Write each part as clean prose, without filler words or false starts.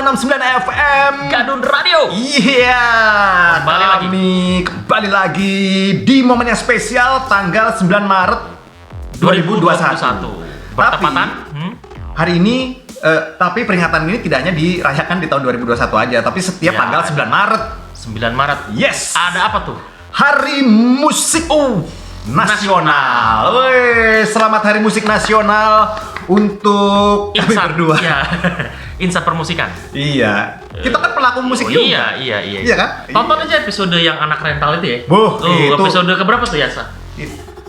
99,69 FM Gadun Radio. Iya, kembali lagi di momen yang spesial tanggal 9 Maret 2021. Bertepatan hari ini, tapi peringatan ini tidak hanya dirayakan di tahun 2021 aja, tapi setiap Ya, tanggal 9 Maret. 9 Maret. Yes. Ada apa tuh? Hari Musik Nasional. Woi, selamat Hari Musik Nasional untuk kami berdua. Iya. Insan permusikan. Iya. Kita kan pelaku musik juga. Iya. Iya kan? Tonton aja episode yang anak rental itu ya. Itu episode keberapa tuh ya, Sa?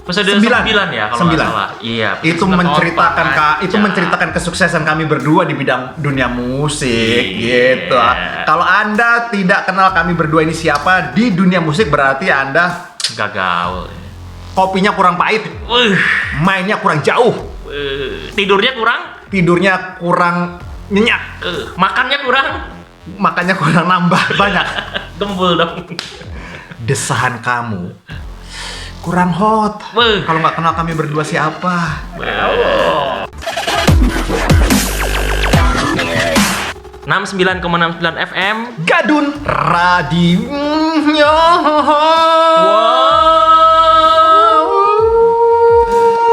Episode 9 ya kalau nggak salah. Iya. Itu menceritakan kesuksesan kami berdua di bidang dunia musik gitu. Kalau Anda tidak kenal kami berdua ini siapa di dunia musik, berarti Anda gagal. Kopinya kurang pahit. Mainnya kurang jauh. Tidurnya kurang nyenyak. Makannya kurang nambah banyak. gembul dong. Desahan kamu kurang hot. Kalau nggak kenal kami berdua siapa? 69,69 FM Gadun Radio.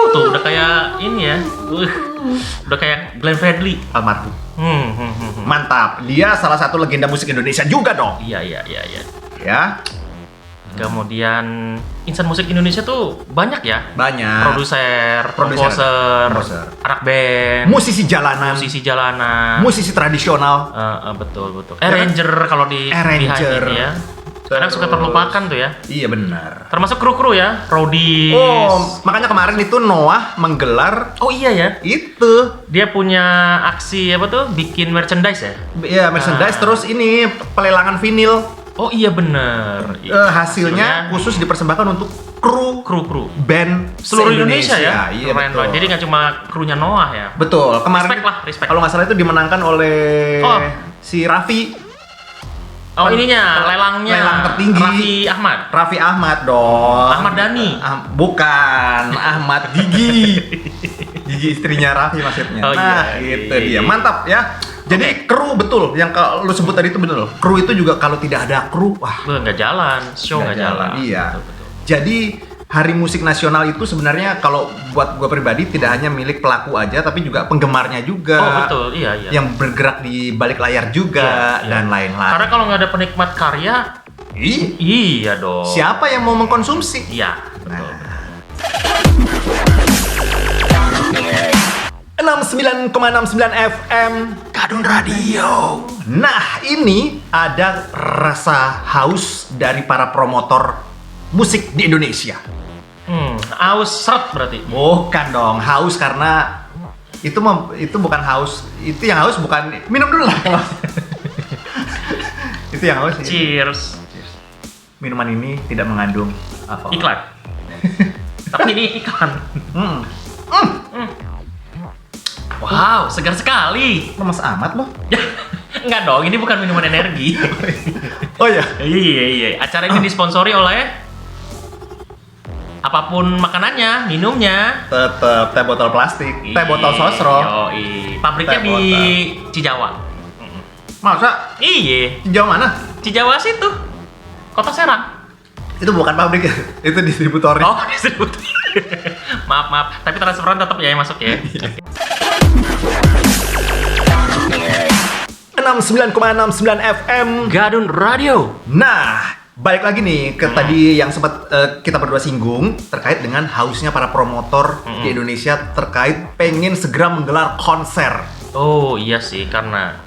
Tuh udah kayak ini ya. Udah kayak Glenn Fredly Almarhum. Mantap. Dia salah satu legenda musik Indonesia juga dong. Iya. Ya. Kemudian insan musik Indonesia tuh banyak ya. Banyak. Komposer, anak band, musisi jalanan, musisi tradisional. Betul. Arranger kalau di Arranger ini ya. Kadang suka terlupakan tuh ya. Iya benar. Termasuk kru ya, roadies. Oh, makanya kemarin itu Noah menggelar. Oh iya ya. Itu dia punya aksi apa tuh? Bikin merchandise ya? Iya, merchandise. Terus ini pelelangan vinil. Oh iya bener. Hasilnya khusus dipersembahkan untuk kru band seluruh Indonesia ya. Iya, betul. Jadi nggak cuma krunya Noah ya. Betul. Kemarin respect. Kalau nggak salah itu dimenangkan oleh si Raffi. Oh ininya lelang tertinggi. Raffi Ahmad dong. Ahmad Dhani. Bukan Ahmad Gigi. Gigi istrinya Raffi maksudnya. Itu dia. Mantap ya. Jadi kru betul yang lu sebut tadi itu betul. Kru itu juga kalau tidak ada kru, nggak jalan, show nggak jalan. Iya. Betul. Jadi Hari Musik Nasional itu sebenarnya kalau buat gua pribadi tidak hanya milik pelaku aja, tapi juga penggemarnya juga. Oh betul, iya. Yang bergerak di balik layar juga dan lain-lain. Karena kalau nggak ada penikmat karya, iya dong. Siapa yang mau mengkonsumsi? Iya, betul. 69,69 FM Gadun Radio. Nah, ini ada rasa haus dari para promotor musik di Indonesia. Haus seret berarti? Bukan dong, haus karena itu bukan haus. Itu yang haus bukan minum dulu lah kalau. Itu yang haus. Cheers. Minuman ini tidak mengandung alkohol. Iklan. Tapi ini iklan. Wow, segar sekali. Lemes amat loh. Enggak dong, ini bukan minuman energi. Oh ya? Iya. Acara ini disponsori oleh apapun makanannya, minumnya. Tetep teh botol plastik, teh botol sosro. Pabriknya di Cijawa. Masa? Iya. Cijawa mana? Cijawa situ. Kota Serang. Itu bukan pabrik ya? Itu distributornya. Oh, distributor. maaf. Tapi transferan tetap ya yang masuk ya. 69,69 FM Gadun Radio. Nah, balik lagi nih ke tadi yang sempat kita berdua singgung terkait dengan hausnya para promotor di Indonesia terkait pengen segera menggelar konser. Oh iya sih, karena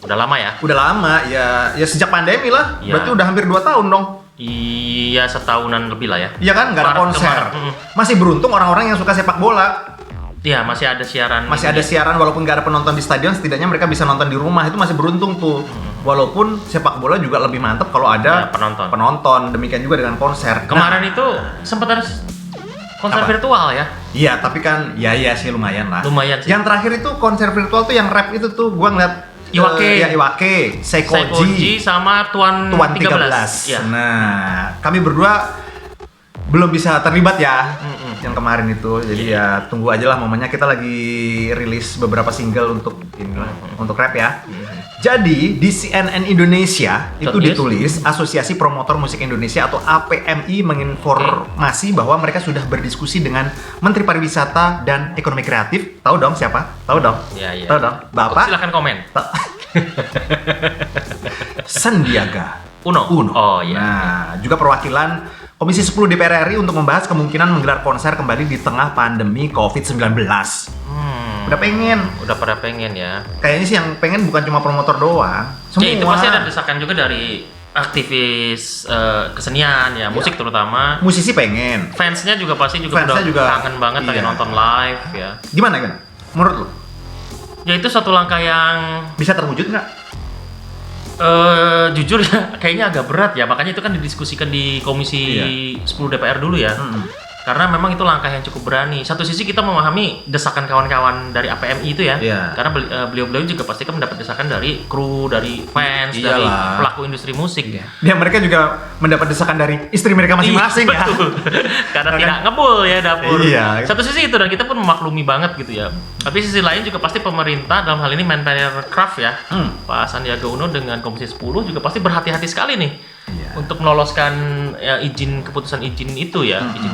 udah lama ya. Udah lama ya sejak pandemi lah. Ya. Berarti udah hampir 2 tahun dong. Iya, setahunan lebih lah ya. Iya kan, nggak ada konser. Masih beruntung orang-orang yang suka sepak bola. Iya, masih ada siaran. Siaran walaupun nggak ada penonton di stadion, setidaknya mereka bisa nonton di rumah. Itu masih beruntung tuh. Walaupun sepak bola juga lebih mantap kalau ada penonton. Demikian juga dengan konser. Kemarin itu sempat ada konser virtual ya. Iya, tapi kan ya sih lumayan lah. Lumayan sih. Yang terakhir itu konser virtual tuh yang rap itu tuh gua ngeliat Iwake, Seikoji sama Tuan 13. Ya. Nah, kami berdua belum bisa terlibat ya yang kemarin itu. Jadi ya tunggu aja lah momennya, kita lagi rilis beberapa single untuk rap ya. Jadi di CNN Indonesia itu Yes. ditulis Asosiasi Promotor Musik Indonesia atau APMI menginformasi bahwa mereka sudah berdiskusi dengan Menteri Pariwisata dan Ekonomi Kreatif. Tahu dong siapa? Tahu dong? Iya. Tahu dong? Bapak Silakan komen. Sandiaga Uno. Oh iya. Nah, juga perwakilan Komisi 10 DPR RI untuk membahas kemungkinan menggelar konser kembali di tengah pandemi COVID-19. Udah pada pengen ya. Kayaknya sih yang pengen bukan cuma promotor doang. Semua. Ya, itu pasti ada desakan juga dari aktivis kesenian ya, musik terutama. Musisi pengen. Fansnya juga pasti udah kangen banget pengen nonton live ya. Gimana? Menurut lu? Ya itu satu langkah yang bisa terwujud nggak? Jujur ya, kayaknya agak berat ya. Makanya itu kan didiskusikan di Komisi 10 DPR dulu ya. Karena memang itu langkah yang cukup berani. Satu sisi kita memahami desakan kawan-kawan dari APMI itu ya. Karena beliau-beliau juga pasti kan mendapat desakan dari kru, dari fans, dari pelaku industri musik. Ya mereka juga mendapat desakan dari istri mereka masing-masing ya. Karena tidak ngebul ya dapur. Iya. Satu sisi itu dan kita pun memaklumi banget gitu ya. Tapi sisi lain juga pasti pemerintah dalam hal ini Menparekraf ya. Pak Sandiaga Uno dengan Komisi 10 juga pasti berhati-hati sekali nih. Untuk meloloskan ya, keputusan izin itu ya, izin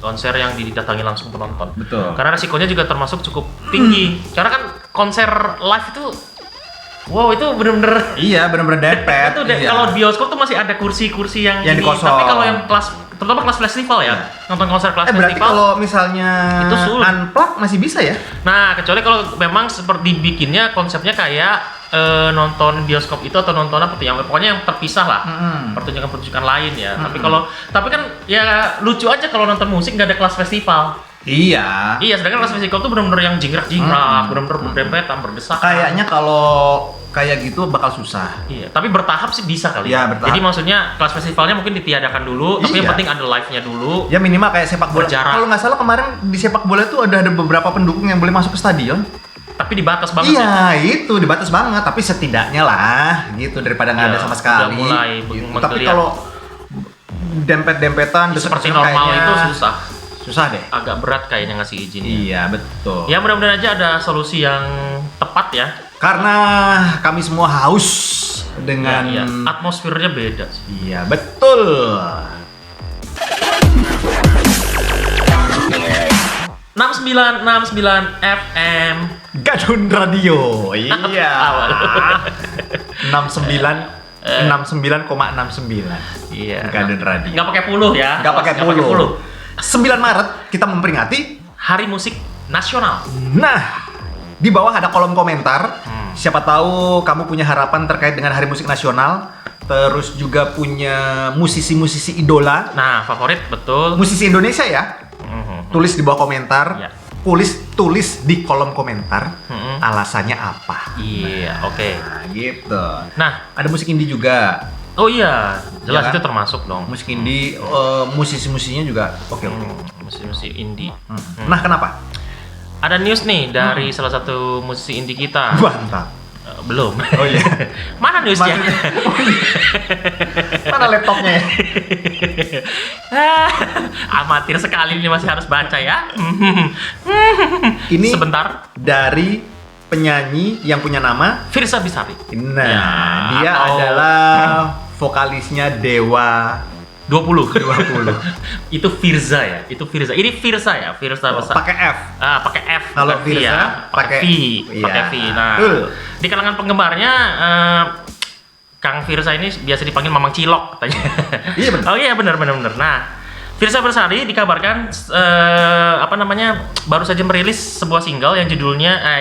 konser yang didatangi langsung penonton. Betul. Karena resikonya juga termasuk cukup tinggi. Karena kan konser live itu wow, itu bener-bener dempet. Itu kalau bioskop tuh masih ada kursi-kursi yang ini. Dikosong. Tapi kalau yang terutama kelas festival ya, nonton konser kelas festival. Berarti kalau misalnya itu sulit. Unplug masih bisa ya? Nah, kecuali kalau memang seperti bikinnya konsepnya kayak nonton bioskop itu atau nonton apa tuh yang pokoknya yang terpisah lah, pertunjukan lain ya. Tapi kan ya lucu aja kalau nonton musik nggak ada kelas festival. Iya, sedangkan kelas festival tuh benar-benar yang jingkrak-jingkrak, benar-benar berdempetan, berdesakan. Kayaknya kalau kayak gitu bakal susah. Iya, tapi bertahap sih bisa kali. Iya, bertahap. Jadi maksudnya kelas festivalnya mungkin ditiadakan dulu, tapi yang penting ada live-nya dulu. Ya minimal kayak sepak bola. Berjarak. Kalau nggak salah kemarin di sepak bola tuh ada beberapa pendukung yang boleh masuk ke stadion. Tapi dibatas banget. Iya, itu dibatas banget. Tapi setidaknya lah, gitu daripada nggak ada sama sekali. Udah mulai gitu. Tapi kalau dempet-dempetan seperti normal itu susah deh. Agak berat kayaknya ngasih izin. Iya, betul. Ya mudah-mudahan aja ada solusi yang tepat ya. Karena kami semua haus dengan atmosfernya beda sih. Iya, betul. ...69 FM Gadun Radio. Iya. 69,69. Iya. Gadun Radio. Nggak pakai puluh ya. Nggak pakai puluh. 9 Maret kita memperingati Hari Musik Nasional. Nah, di bawah ada kolom komentar. Siapa tahu kamu punya harapan terkait dengan Hari Musik Nasional. Terus juga punya musisi-musisi idola. Nah, favorit betul. Musisi Indonesia ya. Tulis di bawah komentar. Ya. Tulis di kolom komentar. Alasannya apa? Iya, oke. Nah, gitu. Nah, ada musik indie juga. Oh iya, jelas Ya kan? itu termasuk dong. Musik indie, musisi-musisinya juga oke. Musisi indie. Nah, kenapa? Ada news nih dari salah satu musisi indie kita. Mantap. Belum. Oh iya. Mana newsnya? Mana laptopnya? Amatir sekali ini masih harus baca ya. Ini sebentar dari penyanyi yang punya nama Firsa Besari. Nah, Ya, dia adalah vokalisnya Dewa 20. 20. Itu Firza ya. Itu Firza. Ini Firsa ya, Firsa Besari. Pakai F. Pakai F. Kalau bukan V Firza ya. Pakai V. Iya. Pakai V. Nah, di kalangan penggemarnya Kang Firsa ini biasa dipanggil Mamang Cilok katanya. Iya benar. Oh iya benar. Nah, Firsa Besari dikabarkan baru saja merilis sebuah single yang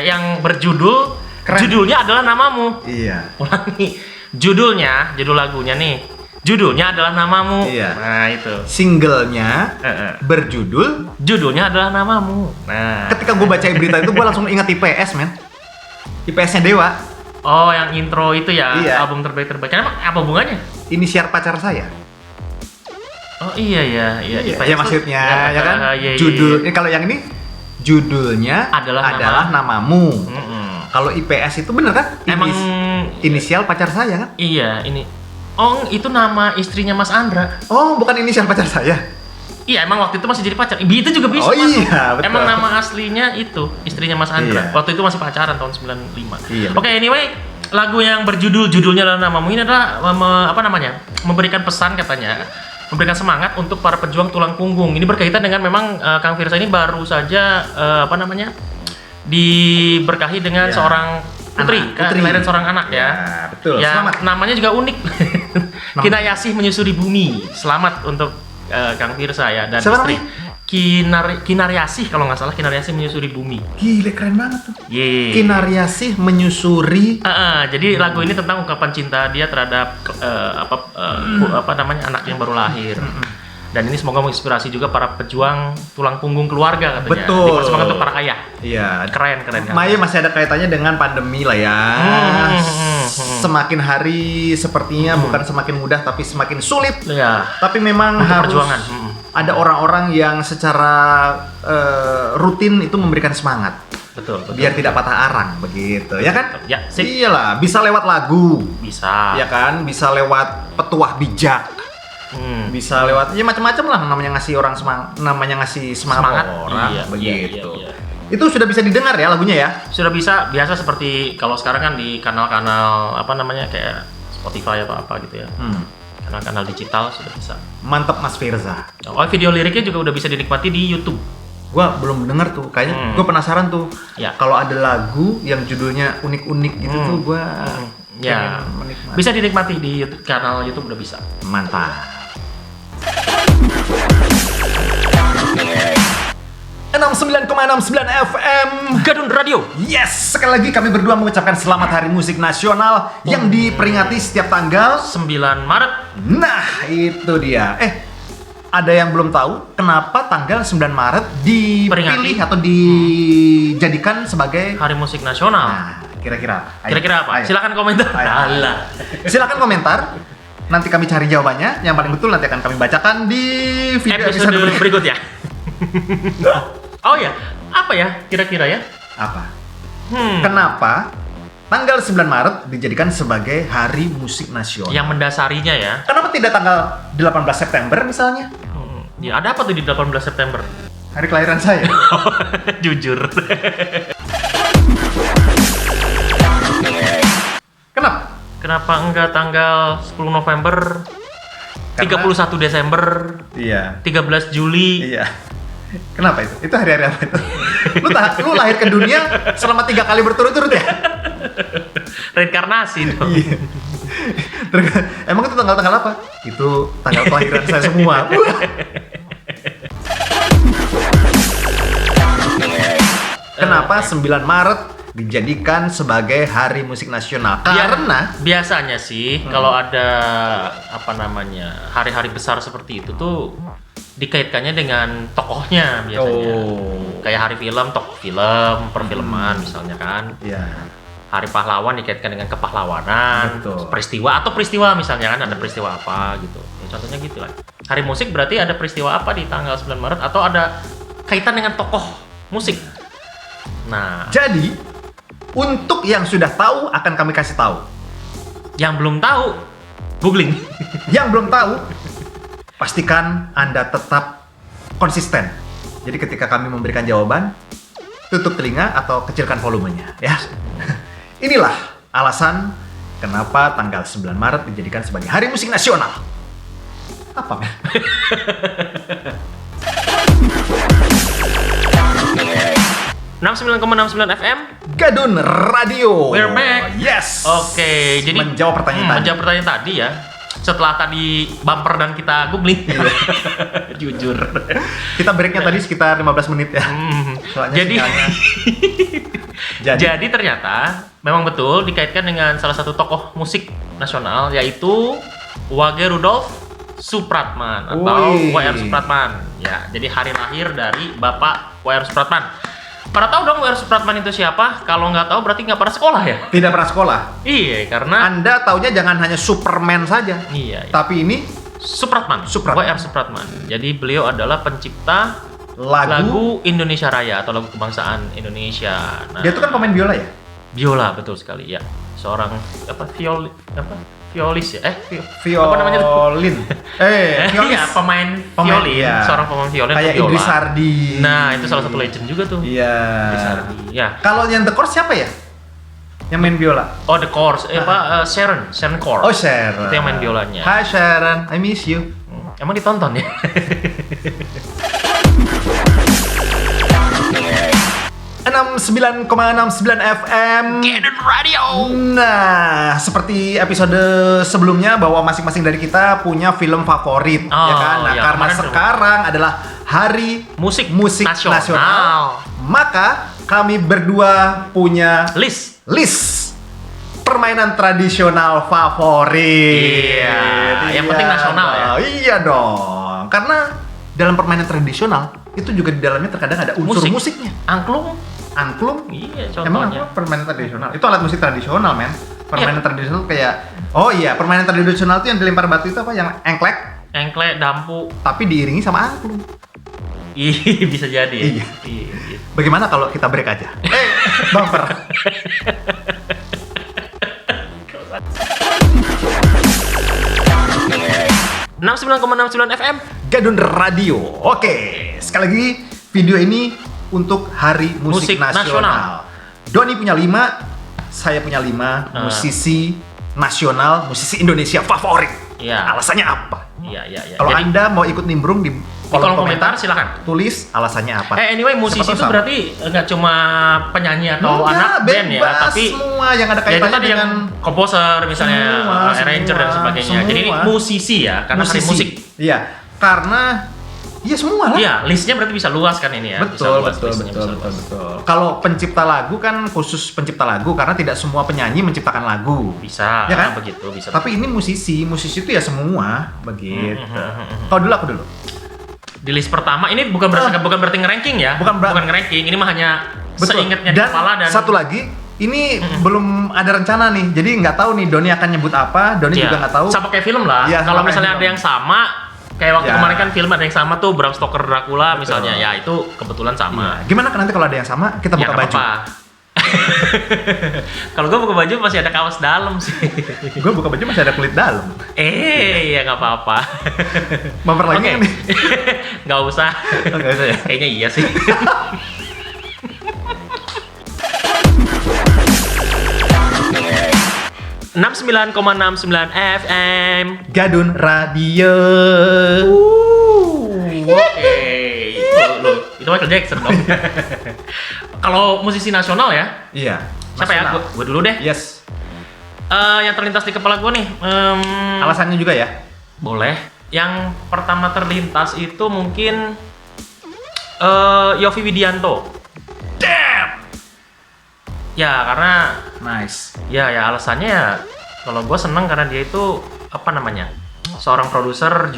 yang berjudul Keren. Judulnya adalah Namamu. Iya. Ulangi. Judul lagunya nih. Judulnya adalah Namamu. Iya. Nah, itu. Singlenya berjudul Judulnya adalah Namamu. Nah, ketika gue baca berita itu gue langsung ingat IPS, men. IPS-nya Dewa. oh, yang intro itu ya, Iya. album terbaik. Kenapa? Apa hubungannya? Inisial pacar saya. Oh iya. Ya maksudnya ya kan. Iya. Judul kalau yang ini judulnya Adalah Namamu. Kalau IPS itu bener kan? Emang Inisial pacar saya kan? iya, ini. Oh, itu nama istrinya Mas Andra. Oh, bukan inisial pacar saya. Iya, emang waktu itu masih jadi pacar. Itu juga bisa Oh masuk. iya, betul. Emang nama aslinya itu istrinya Mas Andra. Iya. Waktu itu masih pacaran tahun 95. Iya, Oke, anyway, lagu yang judulnya adalah Namamu ini adalah memberikan pesan katanya, memberikan semangat untuk para pejuang tulang punggung. Ini berkaitan dengan memang Kang Firsa ini baru saja diberkahi dengan seorang putri, kelahiran seorang anak ya. Betul. Ya, selamat. namanya juga unik. Kinayasih menyusuri bumi. Selamat untuk Kang Firsa ya dan siapa istri. Kinaryasih kalau nggak salah, Kinaryasih menyusuri bumi. Gile, keren banget tuh. Yeay. Kinaryasih menyusuri. Jadi lagu ini tentang ungkapan cinta dia terhadap anak yang baru lahir. Dan ini semoga menginspirasi juga para pejuang tulang punggung keluarga katanya. Betul. Semangat untuk para ayah. Iya. Keren. Maya masih ada kaitannya dengan pandemi lah ya. Semakin hari sepertinya bukan semakin mudah tapi semakin sulit. Iya. Tapi memang Untuk harus perjuangan. ada orang-orang yang secara rutin itu memberikan semangat. Betul. Biar tidak patah arang begitu, ya kan? Ya, sip. Iyalah, bisa lewat lagu. Bisa. Ya kan? Bisa lewat petuah bijak. Bisa lewat ya macam-macam lah, namanya ngasih orang semangat orang begitu. Iya. Itu sudah bisa didengar ya lagunya ya? Sudah bisa, biasa seperti kalau sekarang kan di kanal-kanal kayak Spotify atau apa gitu ya. Kanal-kanal digital sudah bisa. Mantap Mas Firza. Oh, video liriknya juga udah bisa dinikmati di YouTube. Gua belum denger tuh, kayaknya gua penasaran tuh. Ya. Kalau ada lagu yang judulnya unik-unik gitu tuh gua ya menikmati. bisa dinikmati di YouTube, kanal YouTube udah bisa. Mantap. 69,69 FM Gadun Radio. Yes, sekali lagi kami berdua mengucapkan selamat Hari Musik Nasional yang diperingati setiap tanggal 9 Maret. Nah, itu dia. Ada yang belum tahu kenapa tanggal 9 Maret dipilih atau dijadikan sebagai Hari Musik Nasional. Nah, kira-kira apa? Ayo. Silakan komentar. Alah. Silakan komentar. Nanti kami cari jawabannya. Yang paling betul nanti akan kami bacakan di video episode berikutnya. Oh ya, apa ya kira-kira ya? Apa? Kenapa tanggal 9 Maret dijadikan sebagai Hari Musik Nasional? Yang mendasarinya ya. Kenapa tidak tanggal 18 September misalnya? Ya, ada apa tuh di 18 September? Hari kelahiran saya. Jujur. Kenapa enggak tanggal 10 November? 31 Desember? Iya. 13 Juli? Iya. Kenapa itu? Itu hari-hari apa itu? Lu lahir ke dunia selama 3 kali berturut-turut ya? Reinkarnasi dong. Iya. Emang itu tanggal-tanggal apa? Itu tanggal kelahiran saya semua. Kenapa 9 Maret dijadikan sebagai Hari Musik Nasional? Karena biasanya sih kalau ada hari-hari besar seperti itu tuh dikaitkannya dengan tokohnya biasanya. Kayak hari film, tokoh film, perfilman misalnya kan. Iya. Hari pahlawan dikaitkan dengan kepahlawanan. Betul. Peristiwa misalnya kan ada peristiwa apa gitu. Ya, contohnya gitu lah. Hari musik berarti ada peristiwa apa di tanggal 9 Maret atau ada kaitan dengan tokoh musik. Nah, jadi untuk yang sudah tahu akan kami kasih tahu. Yang belum tahu, googling. Yang belum tahu, pastikan Anda tetap konsisten. Jadi ketika kami memberikan jawaban, tutup telinga atau kecilkan volumenya, ya. Inilah alasan kenapa tanggal 9 Maret dijadikan sebagai Hari Musik Nasional. Apa? 69,69 FM Gadun Radio. We're back. Yes. Oke, jadi menjawab pertanyaan tadi ya. Setelah tadi bumper dan kita googling. Jujur. Kita breaknya tadi sekitar 15 menit ya. Soalnya jadi ternyata memang betul dikaitkan dengan salah satu tokoh musik nasional yaitu Wage Rudolf Supratman atau W.R. Supratman. Ya, jadi hari lahir dari Bapak W.R. Supratman. Pada tahu dong W.R. Supratman itu siapa? Kalau nggak tahu berarti nggak pernah sekolah ya? Tidak pernah sekolah. Iya, karena Anda taunya jangan hanya Superman saja. Iya. Tapi ini Supratman. W.R. Supratman. Jadi beliau adalah pencipta lagu Indonesia Raya atau lagu kebangsaan Indonesia. Nah, dia itu kan pemain biola ya? Biola, betul sekali ya. Seorang violis ya? Apa namanya? Violin. Iya, pemain violin. Iya. Seorang pemain violin. Kayak Idris Sardi. Nah, itu salah satu legend juga tuh. Iya. Idris Sardi. Ya. Kalau yang The Course siapa ya? Yang main biola. Oh, The Course. Sharon Core. Oh, Sharon. Itu yang main biolanya. Hi Sharon, I miss you. Emang ditonton ya? 69,69 FM Gadun Radio. Nah, seperti episode sebelumnya bahwa masing-masing dari kita punya film favorit, ya kan? Nah, karena sekarang adalah Hari Musik Nasional, maka kami berdua punya list permainan tradisional favorit. Iya, yang penting nasional ya. Iya dong. Karena dalam permainan tradisional itu juga di dalamnya terkadang ada unsur musiknya. Angklung? Iya, contohnya. Emang apa permainan tradisional? Itu alat musik tradisional, men. Permainan tradisional kayak permainan tradisional itu yang dilempar batu itu apa? Yang engklek, dampu. Tapi diiringi sama angklung. Iya, bisa jadi ya. Iya. Bagaimana kalau kita break aja? Bumper. ...69,69 FM Gadun Radio. Oke, sekali lagi video ini untuk Hari Musik Nasional. Doni punya 5, saya punya 5 musisi nasional, musisi Indonesia favorit. Iya. Alasannya apa? Iya. Kalau Anda mau ikut nimbrung di kolom komentar silakan tulis alasannya apa. Anyway, musisi itu berarti nggak cuma penyanyi atau anak band ya, tapi semua yang ada kaitannya dengan komposer misalnya, arranger dan sebagainya. Jadi ini musisi ya, karena hari musik. Iya, karena semua lah. Iya, listnya berarti bisa luas kan ini ya. Betul. Kalau pencipta lagu kan khusus pencipta lagu karena tidak semua penyanyi menciptakan lagu. Bisa, ya kan? Begitu, bisa. Tapi ini musisi itu ya semua begitu. Kalau dulu aku dulu. Di list pertama ini bukan berarti nge-ranking ya. Bukan nge-ranking, ini mah hanya seingatnya di kepala dan satu lagi, ini belum ada rencana nih. Jadi nggak tahu nih Doni akan nyebut apa, Doni juga nggak tahu. Sama kayak film lah. Kalau misalnya ada yang sama, kayak waktu kemarin kan film ada yang sama tuh Bram Stoker Dracula misalnya, ya itu kebetulan sama. Gimana kan nanti kalau ada yang sama, kita buka baju. Kalau gue buka baju masih ada kaos dalam sih. Gue buka baju masih ada kulit dalam. Ya nggak apa-apa. Bumper lagi nih. Nggak usah. Nggak usah ya? Kayaknya iya sih. ...69,69 FM Gadun Radio. Itu Michael Jackson dong. Kalau musisi nasional ya? Iya. Siapa ya? Gue dulu deh. Yes. Yang terlintas di kepala gue nih. Alasannya juga ya? Boleh. Yang pertama terlintas itu mungkin Yovie Widianto. Damn. Ya karena nice. Ya alasannya ya kalau gue seneng karena dia itu apa namanya? Seorang produser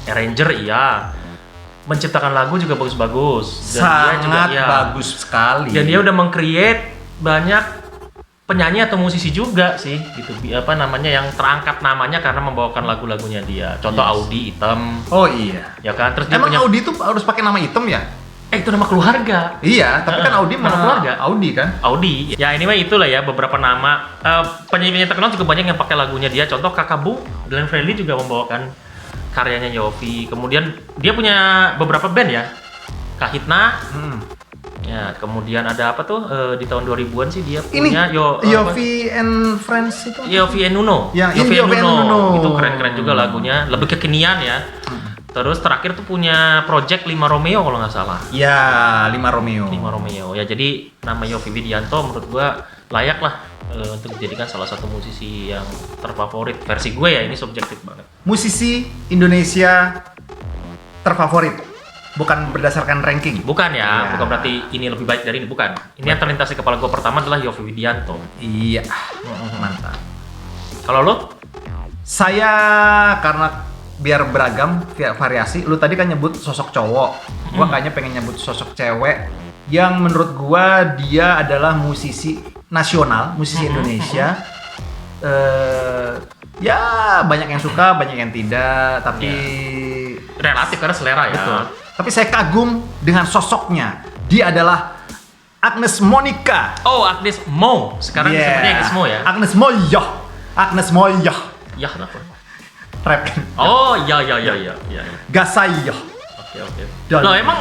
arranger menciptakan lagu juga bagus-bagus. Dan sangat dia juga, bagus sekali. Dan dia udah meng-create banyak penyanyi atau musisi juga sih, gitu. Apa namanya yang terangkat namanya karena membawakan lagu-lagunya dia. Contoh Audi Item. Oh iya. Ya kan. Terus emang dia Audi itu harus pakai nama Item ya? Itu nama keluarga. Iya, tapi kan Audi nama keluarga. Audi kan? Audi. Ya anyway itulah ya beberapa nama penyanyi terkenal juga banyak yang pakai lagunya dia. Contoh Kakak Bu, Glenn Fredly juga membawakan karyanya Yovie. Kemudian dia punya beberapa band ya. Kahitna. Ya, kemudian ada apa tuh di tahun 2000-an sih dia punya Yovie and Friends itu. Yovie and Nuno. Yovie and Nuno. Itu keren-keren juga lagunya, lebih kekinian ya. Terus terakhir tuh punya project 5 Romeo kalau nggak salah. Ya, 5 Romeo. Ya, jadi nama Yovie Widianto menurut gua layak lah untuk dijadikan salah satu musisi yang terfavorit versi gue ya, ini subjektif banget. Musisi Indonesia terfavorit, bukan berdasarkan ranking. Bukan ya, bukan berarti ini lebih baik dari ini, bukan. Ini yang terlintas di kepala gue pertama adalah Yovie Widianto. Iya, mantap. Kalau lo? Saya karena biar beragam, variasi. Lu tadi kan nyebut sosok cowok, gua kayaknya pengen nyebut sosok cewek yang menurut gua dia adalah musisi nasional, musisi Indonesia. Ya banyak yang suka, banyak yang tidak, tapi relatif karena selera ya. Betul. Tapi saya kagum dengan sosoknya. Dia adalah Agnes Monica. Oh, Agnes Mo. Sekarang disebutnya Agnes Mo ya. Agnes Moyo. Ya, kenapa? Rap kan? Oh, iya. Gasayo. Oke. Loh, emang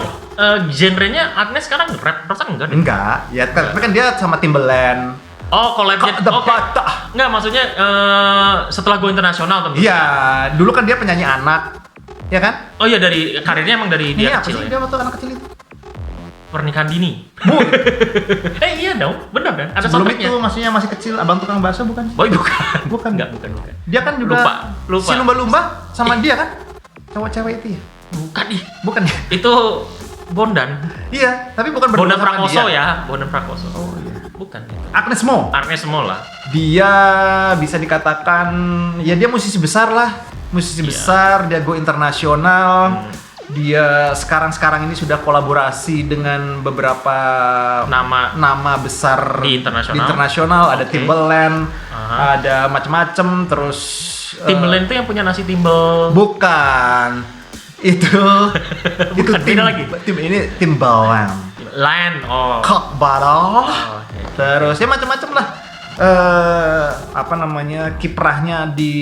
genrenya Agnes sekarang rap perasaan enggak deh? Enggak. Ya, tapi kan dia sama Timbaland, Oh, collab-nya. Kak The Oke. Bata. Enggak, maksudnya setelah go internasional tentu. Iya, dulu kan dia penyanyi anak, ya kan? Oh iya, dari karirnya emang dari Ini dia apa kecil sih ya. dia waktu anak kecil itu? Pernikahan dini. Iya dong, benar kan? Ada Sebelum soundtracknya. itu maksudnya masih kecil, abang tukang bakso bukan? Boy bukan. Bukan. Enggak, bukan. Dia kan juga Lupa. si lumba-lumba sama dia kan? Cowok-cewek itu ya? Bukan ih. Bukan ya? Itu Bondan. Iya, tapi bukan berdua Bondan sama Prakoso dia. ya, Bondan Prakoso. Oh iya. Bukan. Agnes Mo. Agnes Mo lah. Dia bisa dikatakan ya dia musisi besar lah. Musisi besar, dia go internasional. Dia sekarang ini sudah kolaborasi dengan beberapa nama besar di internasional. Ada Timbaland, ada macem-macem, terus Timbaland itu yang punya nasi timbel. bukan. Itu Bukan, beda lagi. Ini Timbaland. Land. Oh. Kok Barol. Oke. Terus ya macam-macam lah. Apa namanya, kiprahnya di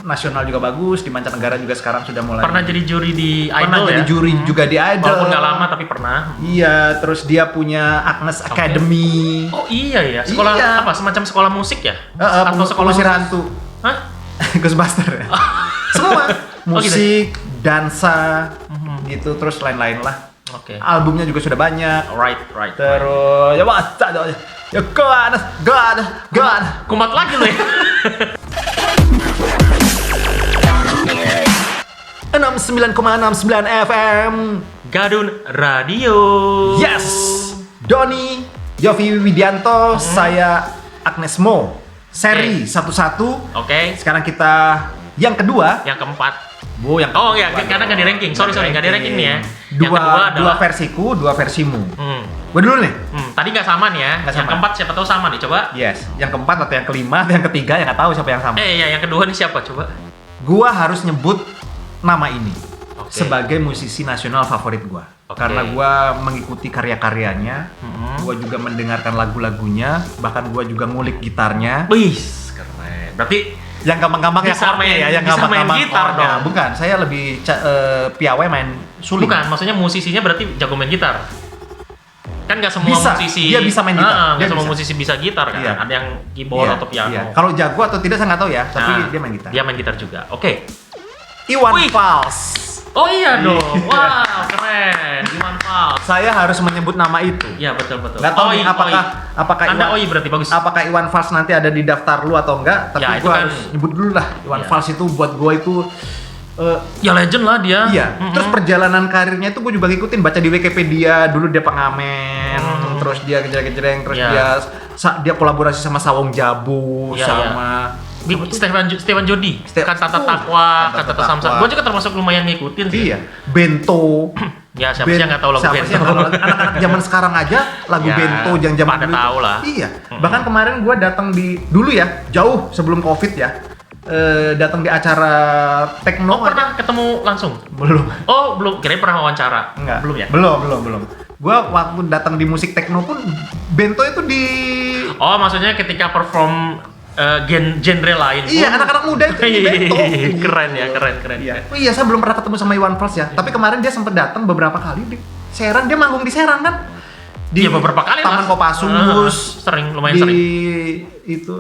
nasional juga bagus, di mancanegara juga sekarang sudah mulai. Pernah jadi juri di Idol Pernah jadi ya? juri juga di Idol. Walaupun nggak lama tapi pernah. Iya, terus dia punya Agnes Academy. Oh iya ya, sekolah Iya. apa? Semacam sekolah musik ya? Atau sekolah musik hantu. Hah? Ghostbuster ya. Semua Oh, gitu. musik, dansa, gitu, terus lain-lain lah. Oke. Albumnya juga sudah banyak. Right. Terus ya what's ya God. Kumat lagi lo ya. 69,69 FM. Gadun Radio. Yes. Doni, Yofi Widianto, saya Agnes Mo. Seri satu-satu. Oke. Sekarang kita yang kedua. Yang keempat. Bu, yang Oh iya, karena nggak di ranking. Sorry, nggak di ranking nih ya. Yang kedua Dua adalah. versiku, dua versimu. Gue dulu nih. Tadi nggak sama nih ya. Nggak Yang sama. keempat siapa tahu sama nih. Coba. Yes. Yang keempat atau yang kelima atau yang ketiga yang nggak tahu siapa yang sama. Iya, yang kedua nih siapa? Coba. Gua harus nyebut nama ini Oke. sebagai musisi nasional favorit gua. Oke. Karena gua mengikuti karya-karyanya, gua juga mendengarkan lagu-lagunya, bahkan gua juga ngulik gitarnya. Wih, keren. Berarti Yang gampang-gampang ya Bisa chordnya main- ya, yang bisa main gampang-gampang gitar chordnya. dong. Bukan, saya lebih piawai main suling. bukan, maksudnya musisinya berarti jago main gitar. Kan nggak semua Bisa, musisi. dia bisa main gitar. Nggak Dia semua bisa. musisi bisa gitar kan. Iya. Ada yang keyboard Iya, atau piano. iya. Kalau jago atau tidak saya nggak tahu ya, tapi Nah, dia main gitar. Dia main gitar juga. Oke. Iwan Wih. Fals. Oh iya dong. Wow, keren. Iwan Fals. Saya harus menyebut nama itu. Iya, betul. Nggak tahu nih apakah Anda Iwan, Oi berarti bagus. apakah Iwan Fals nanti ada di daftar lu atau enggak? Tapi Ya, itu gua kan- harus nyebut dulu lah. Iwan Iya. Fals itu buat gua itu Ya legend lah dia. iya. Terus perjalanan karirnya itu gue juga ngikutin, baca di Wikipedia. Dulu dia pengamen, terus dia gejreng-gejreng, terus Iya. dia kolaborasi sama Sawong Jabu, Iya, sama Stefan Jody, Kata Takwa, Kata Samsa. Gue juga termasuk lumayan ngikutin sih. iya, Bento. Ya siapa sih yang nggak tahu lagu Siapa Bento? sih yang nggak tahu lagu- anak-anak zaman sekarang aja lagu Ya, Bento yang zaman pada dulu itu. tahu lah. Iya. Bahkan kemarin gue datang dulu ya, jauh sebelum Covid ya. Datang di acara Tekno. Oh, pernah ketemu langsung? Belum. Oh, belum. Kirain pernah wawancara. Enggak. Belum ya? Belum. Gua waktu datang di musik techno pun Bento itu di Oh, maksudnya ketika perform genre lain. iya, anak-anak muda itu di Bento. Keren ya, keren. Iya. Oh iya, saya belum pernah ketemu sama Iwan Fals ya. Tapi kemarin dia sempat datang beberapa kali di Serang, dia manggung di Serang kan? Di Iya, beberapa kali Taman lah. Kopassus. Lumayan di sering. itu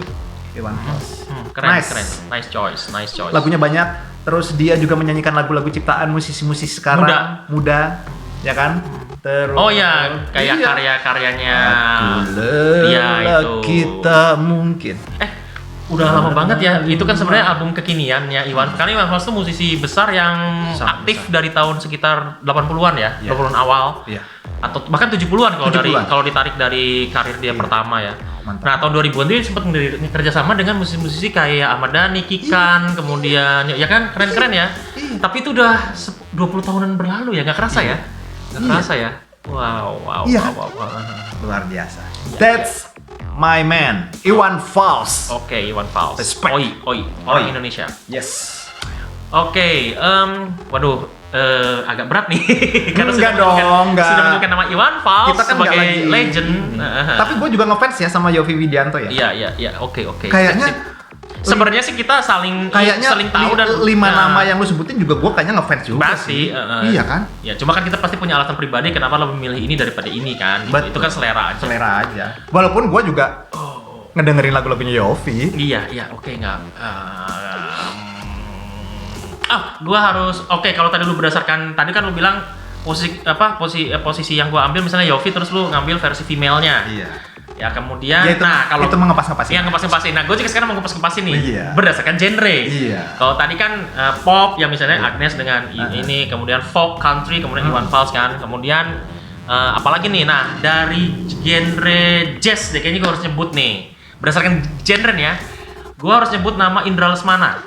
Iwan Fals. Keren. Nice. Nice choice. Lagunya banyak. Terus dia juga menyanyikan lagu-lagu ciptaan musisi-musisi sekarang muda, ya kan? Terus Oh ya, kayak iya. karya-karyanya Aku dia lelah itu. kita mungkin. Udah lama banget ya. Itu kan sebenarnya album kekiniannya Iwan. Karena Iwan Fals itu musisi besar yang Sangat aktif dari tahun sekitar 80-an ya, Iya. 80-an awal. Iya. Atau bahkan 70-an kalau 70-an. kalau ditarik dari karir dia pertama ya. Mantap. Nah, tahun 2000-an dia sempat kerjasama dengan musisi-musisi kayak Ahmad Dhani, Kikan, kemudian ya kan keren-keren ya. Tapi itu udah 20 tahunan berlalu ya, nggak kerasa ya? Nggak kerasa ya? Wow. Iya. Luar biasa. That's my man, Iwan Fals. Oke, Iwan Fals. Respect. Oi, orang Indonesia. Yes. Oke, waduh, agak berat nih karena Enggak sudah menyebutkan- dong, enggak. sudah menyebutkan nama Iwan Fals Kita kan sebagai nggak lagi- legend. Tapi gue juga ngefans ya sama Yofi Widianto ya. Iya, oke. Kayaknya Sebenarnya sih kita saling tahu dan 5 nama yang lu sebutin juga gue kayaknya ngefans juga pasti, sih. Iya kan? Ya cuma kan kita pasti punya alasan pribadi kenapa lo memilih ini daripada ini kan. Gitu. Itu kan selera aja. Selera aja. Walaupun gue juga ngedengerin lagu-lagunya Yofi. Iya, oke enggak. Gue harus kalau tadi lu berdasarkan tadi kan lu bilang posisi yang gue ambil misalnya Yofi terus lu ngambil versi female-nya. Iya. Ya kemudian, ya, kalau itu mengepas-ngepasin. Yang ngepas-ngepasin. Nah, gue juga sekarang mau ngepas-ngepasin nih. Iya. Berdasarkan genre. Iya. Kalau tadi kan pop, ya misalnya Agnes dengan ini, kemudian folk, country, kemudian Iwan Fals kan. Kemudian apalagi nih? Nah, dari genre jazz deh kayaknya gue harus nyebut nih. Berdasarkan genre nih ya, gue harus nyebut nama Indra Lesmana.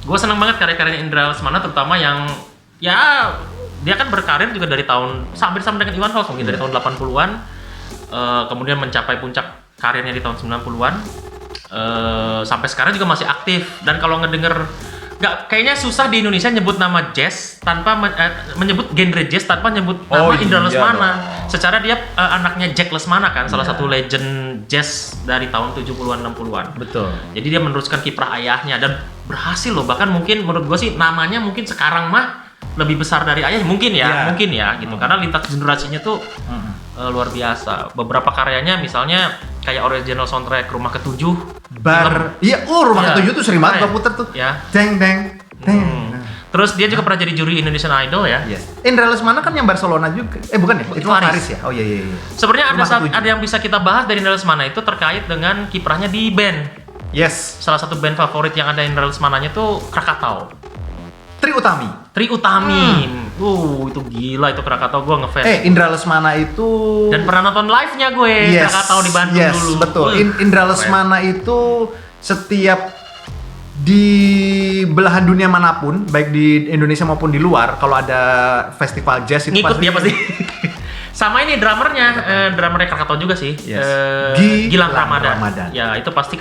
Gue seneng banget karya-karyanya Indra Lesmana, terutama yang ya dia kan berkarir juga dari tahun hampir sama dengan Iwan Fals mungkin dari tahun 80-an. Kemudian mencapai puncak karirnya di tahun 90-an, sampai sekarang juga masih aktif. Dan kalau ngedenger, kayaknya susah di Indonesia nyebut nama jazz tanpa menyebut genre jazz tanpa nyebut nama Indra Lesmana. Secara dia anaknya Jack Lesmana kan, salah satu legend jazz dari tahun 70-an 60-an. Betul. Jadi dia meneruskan kiprah ayahnya dan berhasil loh. Bahkan mungkin menurut gue sih namanya mungkin sekarang mah lebih besar dari ayah mungkin ya gitu. Karena lintas generasinya tuh luar biasa. Beberapa karyanya misalnya kayak original soundtrack Rumah Ketujuh. Rumah Ketujuh tuh sering banget gua puter tuh. Ya. Deng. Terus dia juga pernah jadi juri Indonesian Idol ya. Yes. Indra Lesmana kan yang Barcelona juga. Bukan ya? Itu Paris ya. Oh iya. Sebenarnya ada yang bisa kita bahas dari Indra Lesmana itu terkait dengan kiprahnya di band. Yes. Salah satu band favorit yang ada Indra Lesmananya tuh Krakatau. Tri Utami. Itu gila itu Krakatau, gue ngefans. Indra Lesmana itu dan pernah nonton live-nya gue Krakatau di Bandung dulu. Betul. Indra Lesmana itu setiap di belahan dunia manapun, baik di Indonesia maupun di luar, kalau ada festival jazz itu ngikut dia pasti. Sama ini drummernya Krakatau juga sih. Yes. Gilang Ramadan. Ya, itu pasti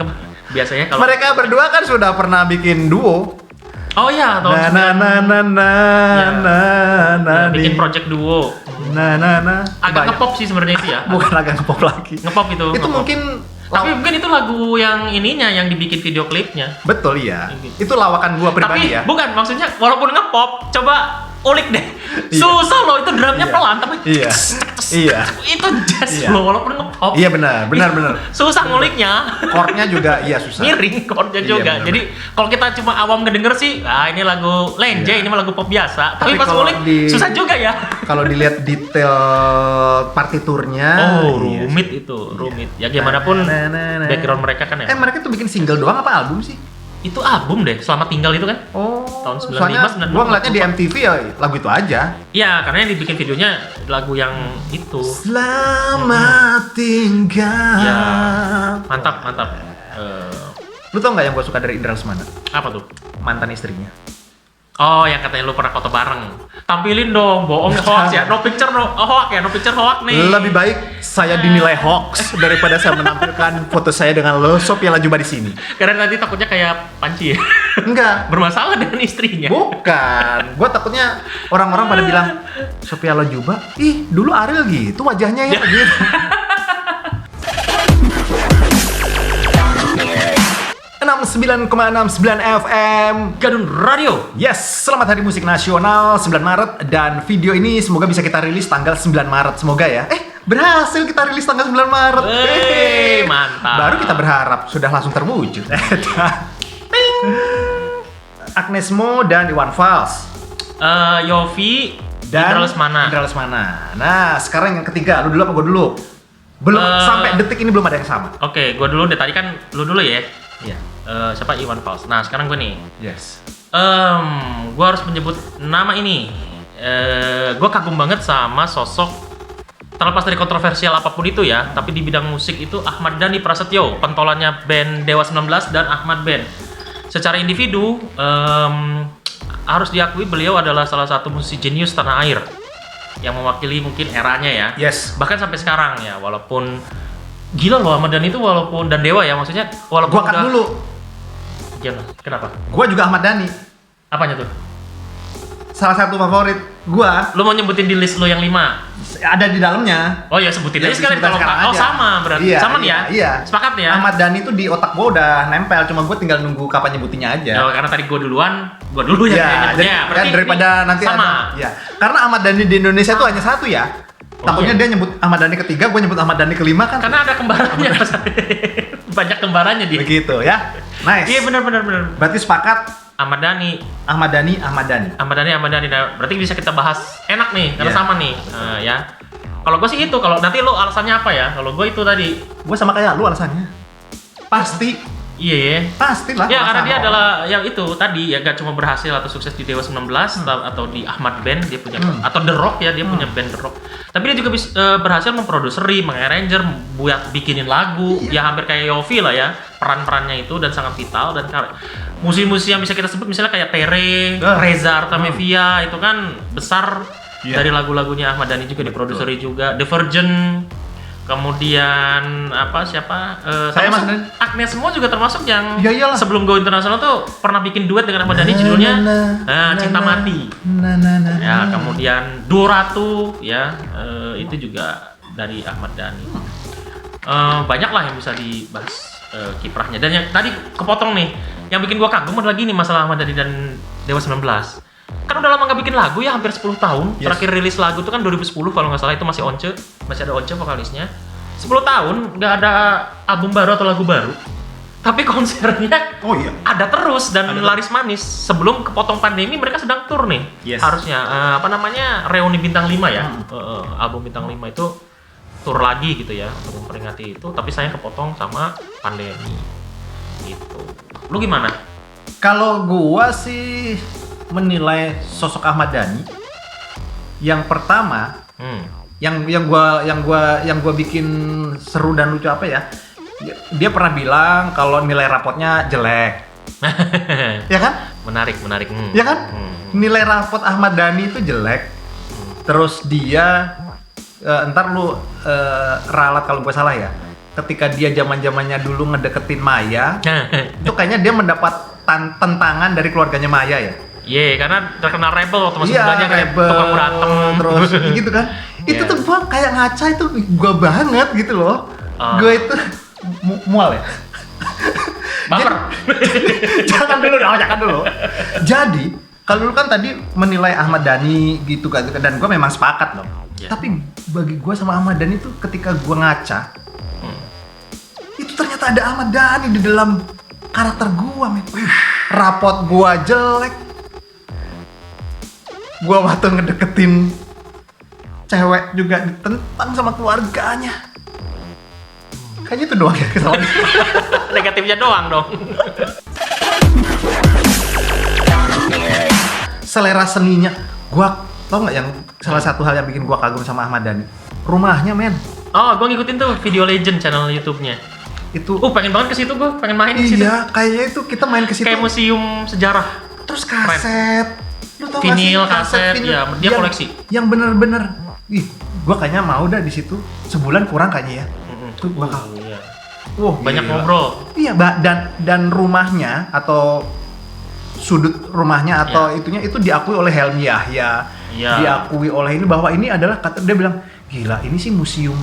biasanya kalau mereka berdua kan sudah pernah bikin duo. Oh iya, tahun bikin project duo. Agak ngepop sih sebenarnya itu ya. Bukan agak ngepop lagi. Ngepop itu. Itu mungkin mungkin itu lagu yang ininya yang dibikin video klipnya. Betul iya. Itu lawakan gua pribadi ya. Tapi bukan maksudnya walaupun ngepop, coba ulik deh. Susah loh itu drumnya pelan tapi iya. Itu jazz loh walaupun ngepop. Iya benar. Susah nguliknya. Chordnya juga susah. Miring chordnya juga. Jadi kalau kita cuma awam ngedenger sih, ini lagu lenje, ini mah lagu pop biasa. Tapi pas ngulik susah juga ya. Kalau dilihat detail partiturnya, rumit. Ya gimana pun background mereka kan ya. Mereka tuh bikin single doang apa album sih? Itu album deh, Selamat Tinggal itu kan? Tahun 95, 96. Gua ngeliatnya di MTV ya lagu itu aja. Iya, karena yang dibikin videonya lagu yang itu. Selamat Tinggal. Ya, mantap. Lu tau nggak yang gua suka dari Indra Lesmana? Apa tuh? Mantan istrinya. Oh, yang katanya lu pernah foto bareng. Tampilin dong, bohong hoax ya. No picture hoax nih. Lebih baik saya dinilai hoax daripada saya menampilkan foto saya dengan lo Sophia Latjuba di sini. Karena nanti takutnya kayak Panci ya. Enggak. Bermasalah dengan istrinya. Bukan. Gua takutnya orang-orang pada bilang Sophia Latjuba, dulu Ariel gitu wajahnya ya gitu. .69 FM Gadun Radio. Yes, selamat Hari Musik Nasional 9 Maret dan video ini semoga bisa kita rilis tanggal 9 Maret. Semoga ya. Berhasil kita rilis tanggal 9 Maret. Mantap. Baru kita berharap sudah langsung terwujud. Agnes Mo dan Iwan Fals. Yofi dan Indra Lesmana. Nah, sekarang yang ketiga, lu dulu apa gua dulu? Belum sampai detik ini belum ada yang sama. Oke, gua dulu deh. Tadi kan lu dulu ya. Iya. Siapa Iwan Fals. Nah, sekarang gue nih. Yes. Gue harus menyebut nama ini. Gue kagum banget sama sosok terlepas dari kontroversial apapun itu ya, tapi di bidang musik itu Ahmad Dhani Prasetyo, pentolannya band Dewa 19 dan Ahmad Band. Secara individu, harus diakui beliau adalah salah satu musisi jenius tanah air yang mewakili mungkin eranya ya. Yes. Bahkan sampai sekarang ya, walaupun gila loh Ahmad Dhani itu walaupun dan Dewa ya, maksudnya walaupun gua kan dulu. Jangan, kenapa? Gua juga Ahmad Dhani. Apanya tuh? salah satu favorit gua. Lu mau nyebutin di list lu yang 5? Ada di dalamnya. Oh ya sebutin aja sekalian kalau sekarang aja. sama berarti. Iya, sama nih iya, ya? Iya. Sepakat ya? Ahmad Dhani itu di otak gua udah nempel, cuma gua tinggal nunggu kapan nyebutinnya aja. Oh, karena tadi gua dulu ya. Iya, jadi berarti daripada nanti sama. ada. Iya. Karena Ahmad Dhani di Indonesia itu hanya satu ya. Takutnya dia nyebut Ahmad Dhani ketiga, gua nyebut Ahmad Dhani kelima kan. Karena ada kembarannya. Banyak kembarannya dia. Begitu ya. Nice. Iya benar. Berarti sepakat Ahmad Dhani. Nah, berarti bisa kita bahas enak nih karena sama nih. Ya. Kalau gue sih itu, kalau nanti lo alasannya apa ya? Kalau gue itu tadi. Gue sama kayak lu alasannya. Pasti. Iya ya. Pastilah. Ya karena dia adalah yang itu tadi ya, gak cuma berhasil atau sukses di Dewa 19 atau di Ahmad Band dia punya atau The Rock ya, dia punya band The Rock. Tapi dia juga berhasil memproduseri, mengarranger, buat bikinin lagu. Ya hampir kayak Yofi lah ya. Peran-perannya itu dan sangat vital dan musisi-musisi yang bisa kita sebut misalnya kayak Tere, Reza Artamevia itu kan besar dari lagu-lagunya Ahmad Dhani juga diproduseri juga. The Virgin, kemudian Saya Mas Dhani. Agnes semua juga termasuk yang Iyalah. sebelum go internasional tuh pernah bikin duet dengan Ahmad Dhani judulnya Cinta Mati. Ya, kemudian Duo Ratu ya itu juga dari Ahmad Dhani. Banyak lah yang bisa dibahas kiprahnya. Dan yang tadi kepotong nih, yang bikin gua kagum ada lagi nih masalah Ahmad Dhani dan Dewa 19. Kan udah lama nggak bikin lagu ya, hampir 10 tahun. Terakhir rilis lagu itu kan 2010 kalau nggak salah, itu masih ada Once vokalisnya. 10 tahun nggak ada album baru atau lagu baru. Tapi konsernya ada terus dan laris manis. Sebelum kepotong pandemi mereka sedang tur nih. Harusnya reuni bintang 5 ya. Album bintang 5 itu tur lagi gitu ya untuk memperingati itu, tapi saya kepotong sama pandemi. Gitu. Lu gimana? Kalau gua sih menilai sosok Ahmad Dhani yang pertama, yang gua bikin seru dan lucu apa ya? Dia pernah bilang kalau nilai rapotnya jelek. Ya kan? Menarik. Ya kan? Nilai rapot Ahmad Dhani itu jelek. Terus dia ntar lu ralat kalau gue salah ya. Ketika dia zaman-zamannya dulu ngedeketin Maya, itu kayaknya dia mendapat tantangan dari keluarganya Maya ya. Iya, karena terkenal rebel waktu masih mudanya kayak tukang berantem terus gitu kan. Itu tuh gua kayak ngaca itu gua banget gitu loh. Gua itu mual ya. Baper. Jangan dulu. Jadi, kalau lu kan tadi menilai Ahmad Dhani gitu kan, dan gua memang sepakat loh. Tapi bagi gua sama Ahmad Dhani itu ketika gua ngaca, itu ternyata ada Ahmad Dhani di dalam karakter gua, men. Rapot gua jelek. Gua waktu ngedeketin cewek juga ditentang sama keluarganya. Kayaknya itu doang ya kesalahan. Negatifnya doang dong. Selera seninya, gua tau nggak yang salah satu hal yang bikin gua kagum sama Ahmad Dhani? Rumahnya, men. Oh, gua ngikutin tuh Video Legend channel YouTube-nya. Itu pengen banget ke situ gua, pengen main ke situ. Iya, kayaknya itu kita main ke situ. Kayak museum sejarah. Terus kaset. Lu tau Vinyl, gak sih? kaset, ya, dia koleksi. Yang bener-bener, gua kayaknya mau dah di situ. Sebulan kurang kayaknya ya. Tuh bakal. Iya. gila. Banyak ngobrol. Iya, dan rumahnya atau sudut rumahnya atau itunya itu diakui oleh Helmi Yahya. Iya. Diakui oleh ini bahwa ini adalah, dia bilang, gila ini sih museum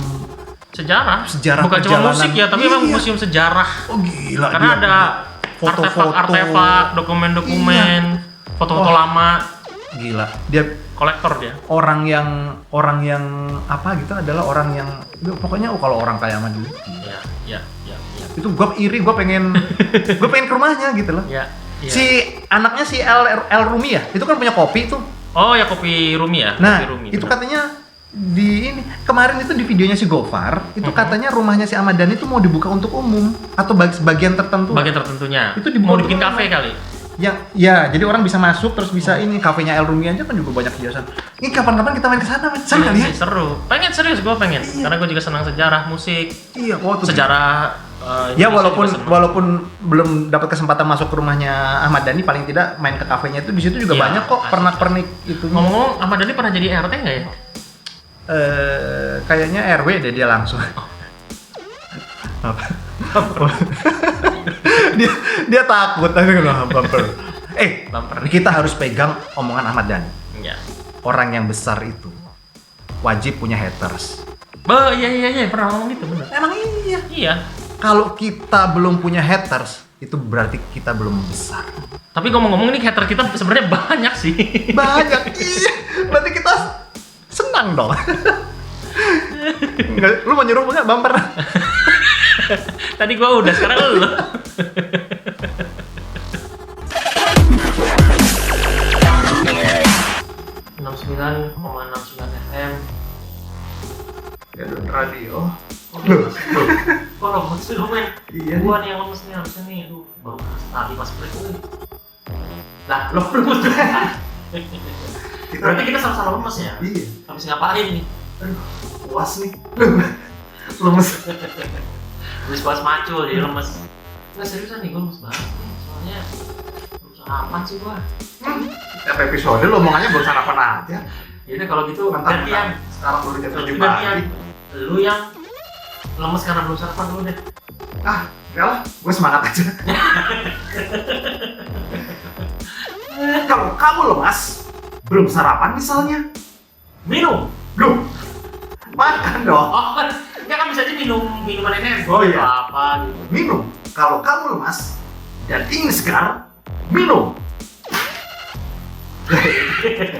sejarah bukan perjalanan. cuma musik ya, tapi memang museum sejarah. Oh gila. Karena ada artefak, dokumen-dokumen, foto-foto lama. Gila. Dia kolektor dia. Orang yang apa gitu adalah orang yang pokoknya kalau orang kaya sama duit. Iya. Itu gua iri, gua pengen ke rumahnya gitu loh. Iya. Si anaknya si El Rumi ya, itu kan punya kopi tuh. Oh ya, kopi Rumi ya. Nah, kopi Rumi, itu bener. katanya di ini kemarin itu di videonya si Gofar itu katanya rumahnya si Ahmad Dhani itu mau dibuka untuk umum atau bagian tertentu. Bagian tertentunya. Itu dibuka mau dibikin kafe kali. Ya, jadi orang bisa masuk terus bisa ini kafenya El Rumi aja kan juga banyak hiasan. Ini kapan-kapan kita main ke sana, men. Seru kali ya? Seru. Pengen serius, gue pengen. Iya. Karena gue juga senang sejarah musik. Iya, sejarah. Ya walaupun belum dapat kesempatan masuk ke rumahnya Ahmad Dhani, paling tidak main ke kafenya itu di situ juga banyak kok pernak-pernik itu. Ngomong-ngomong, Ahmad Dhani pernah jadi RT nggak ya? Kayaknya RW deh dia langsung. Apa? dia takut aja kenapa baper. Bumper. Kita harus pegang omongan Ahmad Dhani. Iya. Orang yang besar itu wajib punya haters. Iya, pernah ngomong gitu, bener. Emang iya. Iya. Kalau kita belum punya haters, itu berarti kita belum besar. Tapi ngomong-ngomong ini hater kita sebenarnya banyak sih. Banyak. Iya. Berarti kita senang dong. Lu mau nyuruh nggak bumper? Tadi gua udah, sekarang lu. 69,69 FM. Gadun Radio. Kok lemes sih lu, men? Iya. Gua nih yang lemes nih harusnya nih. Aduh, baru tadi pas break nih. Lah, lo lemes juga. Berarti kita sama-sama lemes ya? Iya. Habis ngapain nih? Aduh, puas nih. Lemes. Habis puas macul jadi lemes. Nggak, seriusan nih, gua lemes banget nih. Soalnya belum sarapan sih gua. Setiap episode lu omongannya baru sarapan aja. Yaudah kalau gitu gantian. Sekarang baru jam 7 Gantian. pagi. Lu yang lemes karena belum sarapan dulu deh. Enggak lah, gue semangat aja. Kalau kamu lemas, belum sarapan misalnya, Minum. Duh, makan dong. Oh, ya kan bisa aja minum minuman energi. Oh, iya. Apa gitu. Minum. Kalau kamu lemas dan ingin segar, minum.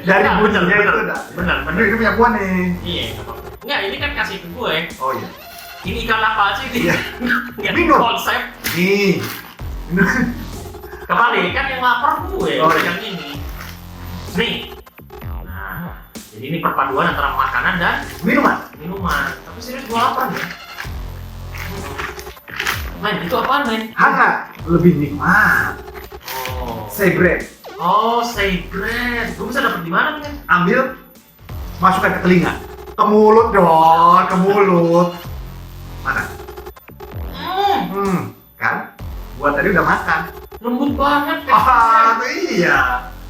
Dari Nah, bunyinya bener, itu dah. bener. Ini punya gua nih. Iya, nggak apa-apa. Enggak, ini kan kasih ke gue. Oh iya. Ini ikan apa sih ini? Iya. Nggak Minum. konsep. Nih. Kembali kan yang lapar gue. Oh, Bukan iya. yang ini. Nih. Nah, jadi ini perpaduan antara makanan dan Minuman. minuman. Tapi serius gue lapar ya. Men, itu apaan, men? Hangat, lebih nikmat. Oh. Say bread. Oh, say bread. Gue bisa dapet di mana, men? Ambil, masukkan ke telinga. Ke mulut dong, ke mulut. Mana? Kan? Gua tadi udah makan. Lembut banget. Iya.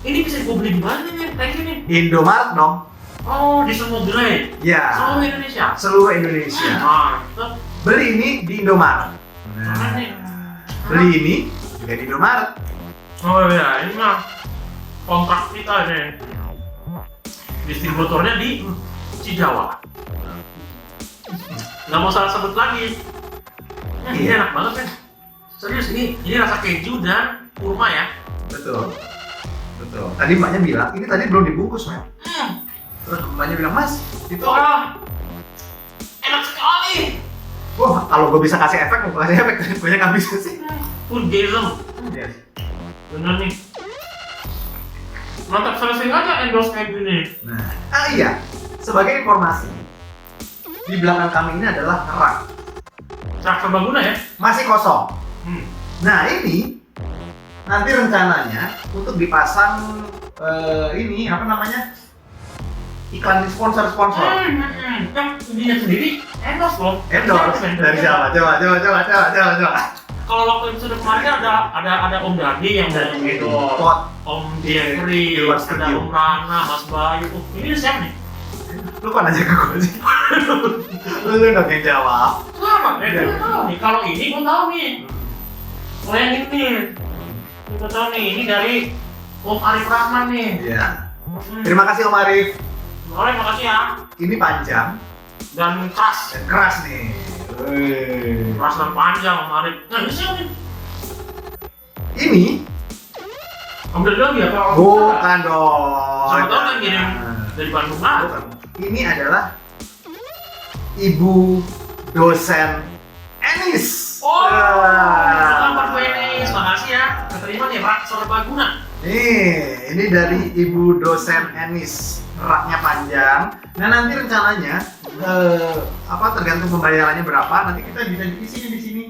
Ini bisa gue beli di mana nih? Thank you nih. Indomaret dong. Oh, di semua gerai. Ya. Seluruh Indonesia. Seluruh Indonesia. Mantap. Beli ini di Indomaret. Mana nih? Beli ini juga di Indomaret. Oh iya, ini mah kontrak kita nih. Distributornya di Cijawa. Nggak mau salah sebut lagi. Ini Iya. enak banget kan? Serius, ini rasa keju dan kurma ya. Betul. Betul. Tadi mbaknya bilang, ini tadi belum dibungkus, Mas. Terus mbaknya bilang, Mas, itu Wah, enak sekali. wah, kalau gue bisa kasih efek, gue kasih efek. Gue nggak bisa sih. Foodgasm. Yes. Bener nih. Mantap, sering aja endorse kayak gini. Nah, iya. Sebagai informasi, di belakang kami ini adalah rak. Rak serbaguna ya? Masih kosong. Hmm. Nah, ini nanti rencananya untuk dipasang ini apa namanya? Iklan sponsor-sponsor. Kan dirinya sendiri endorse loh. Endorse dari siapa? Coba. Kalau waktu episode kemarin ada Om Dadi yang dari endorse, Pot. Om Jeffrey, Di luar ada studio. Om Rana, Mas Bayu. Oh, ini udah siap nih. Lu kan aja ke gue sih. Lu dong yang jawab. Sama, gue tahu nih. Kalau ini gue tahu nih. Kalau yang ini, gue tahu nih. Ini dari Om Arif Rahman nih. Iya. Terima kasih Om Arif. Boleh, makasih ya. Ini panjang Dan keras. dan keras nih. Keras dan panjang Om Arif. Nah, ini siapa nih? Ini Om Dadi lagi apa? bukan dong. Sama tahu kan ngirim dari Bandung lah. Bukan. Ini adalah Ibu dosen Enis. Oh, Ah. selamat Enis. Makasih ya. Keterima nih rak serbaguna. Nih, ini dari Ibu dosen Enis. Raknya panjang. Nah, nanti rencananya tergantung pembayarannya berapa, nanti kita bisa di sini.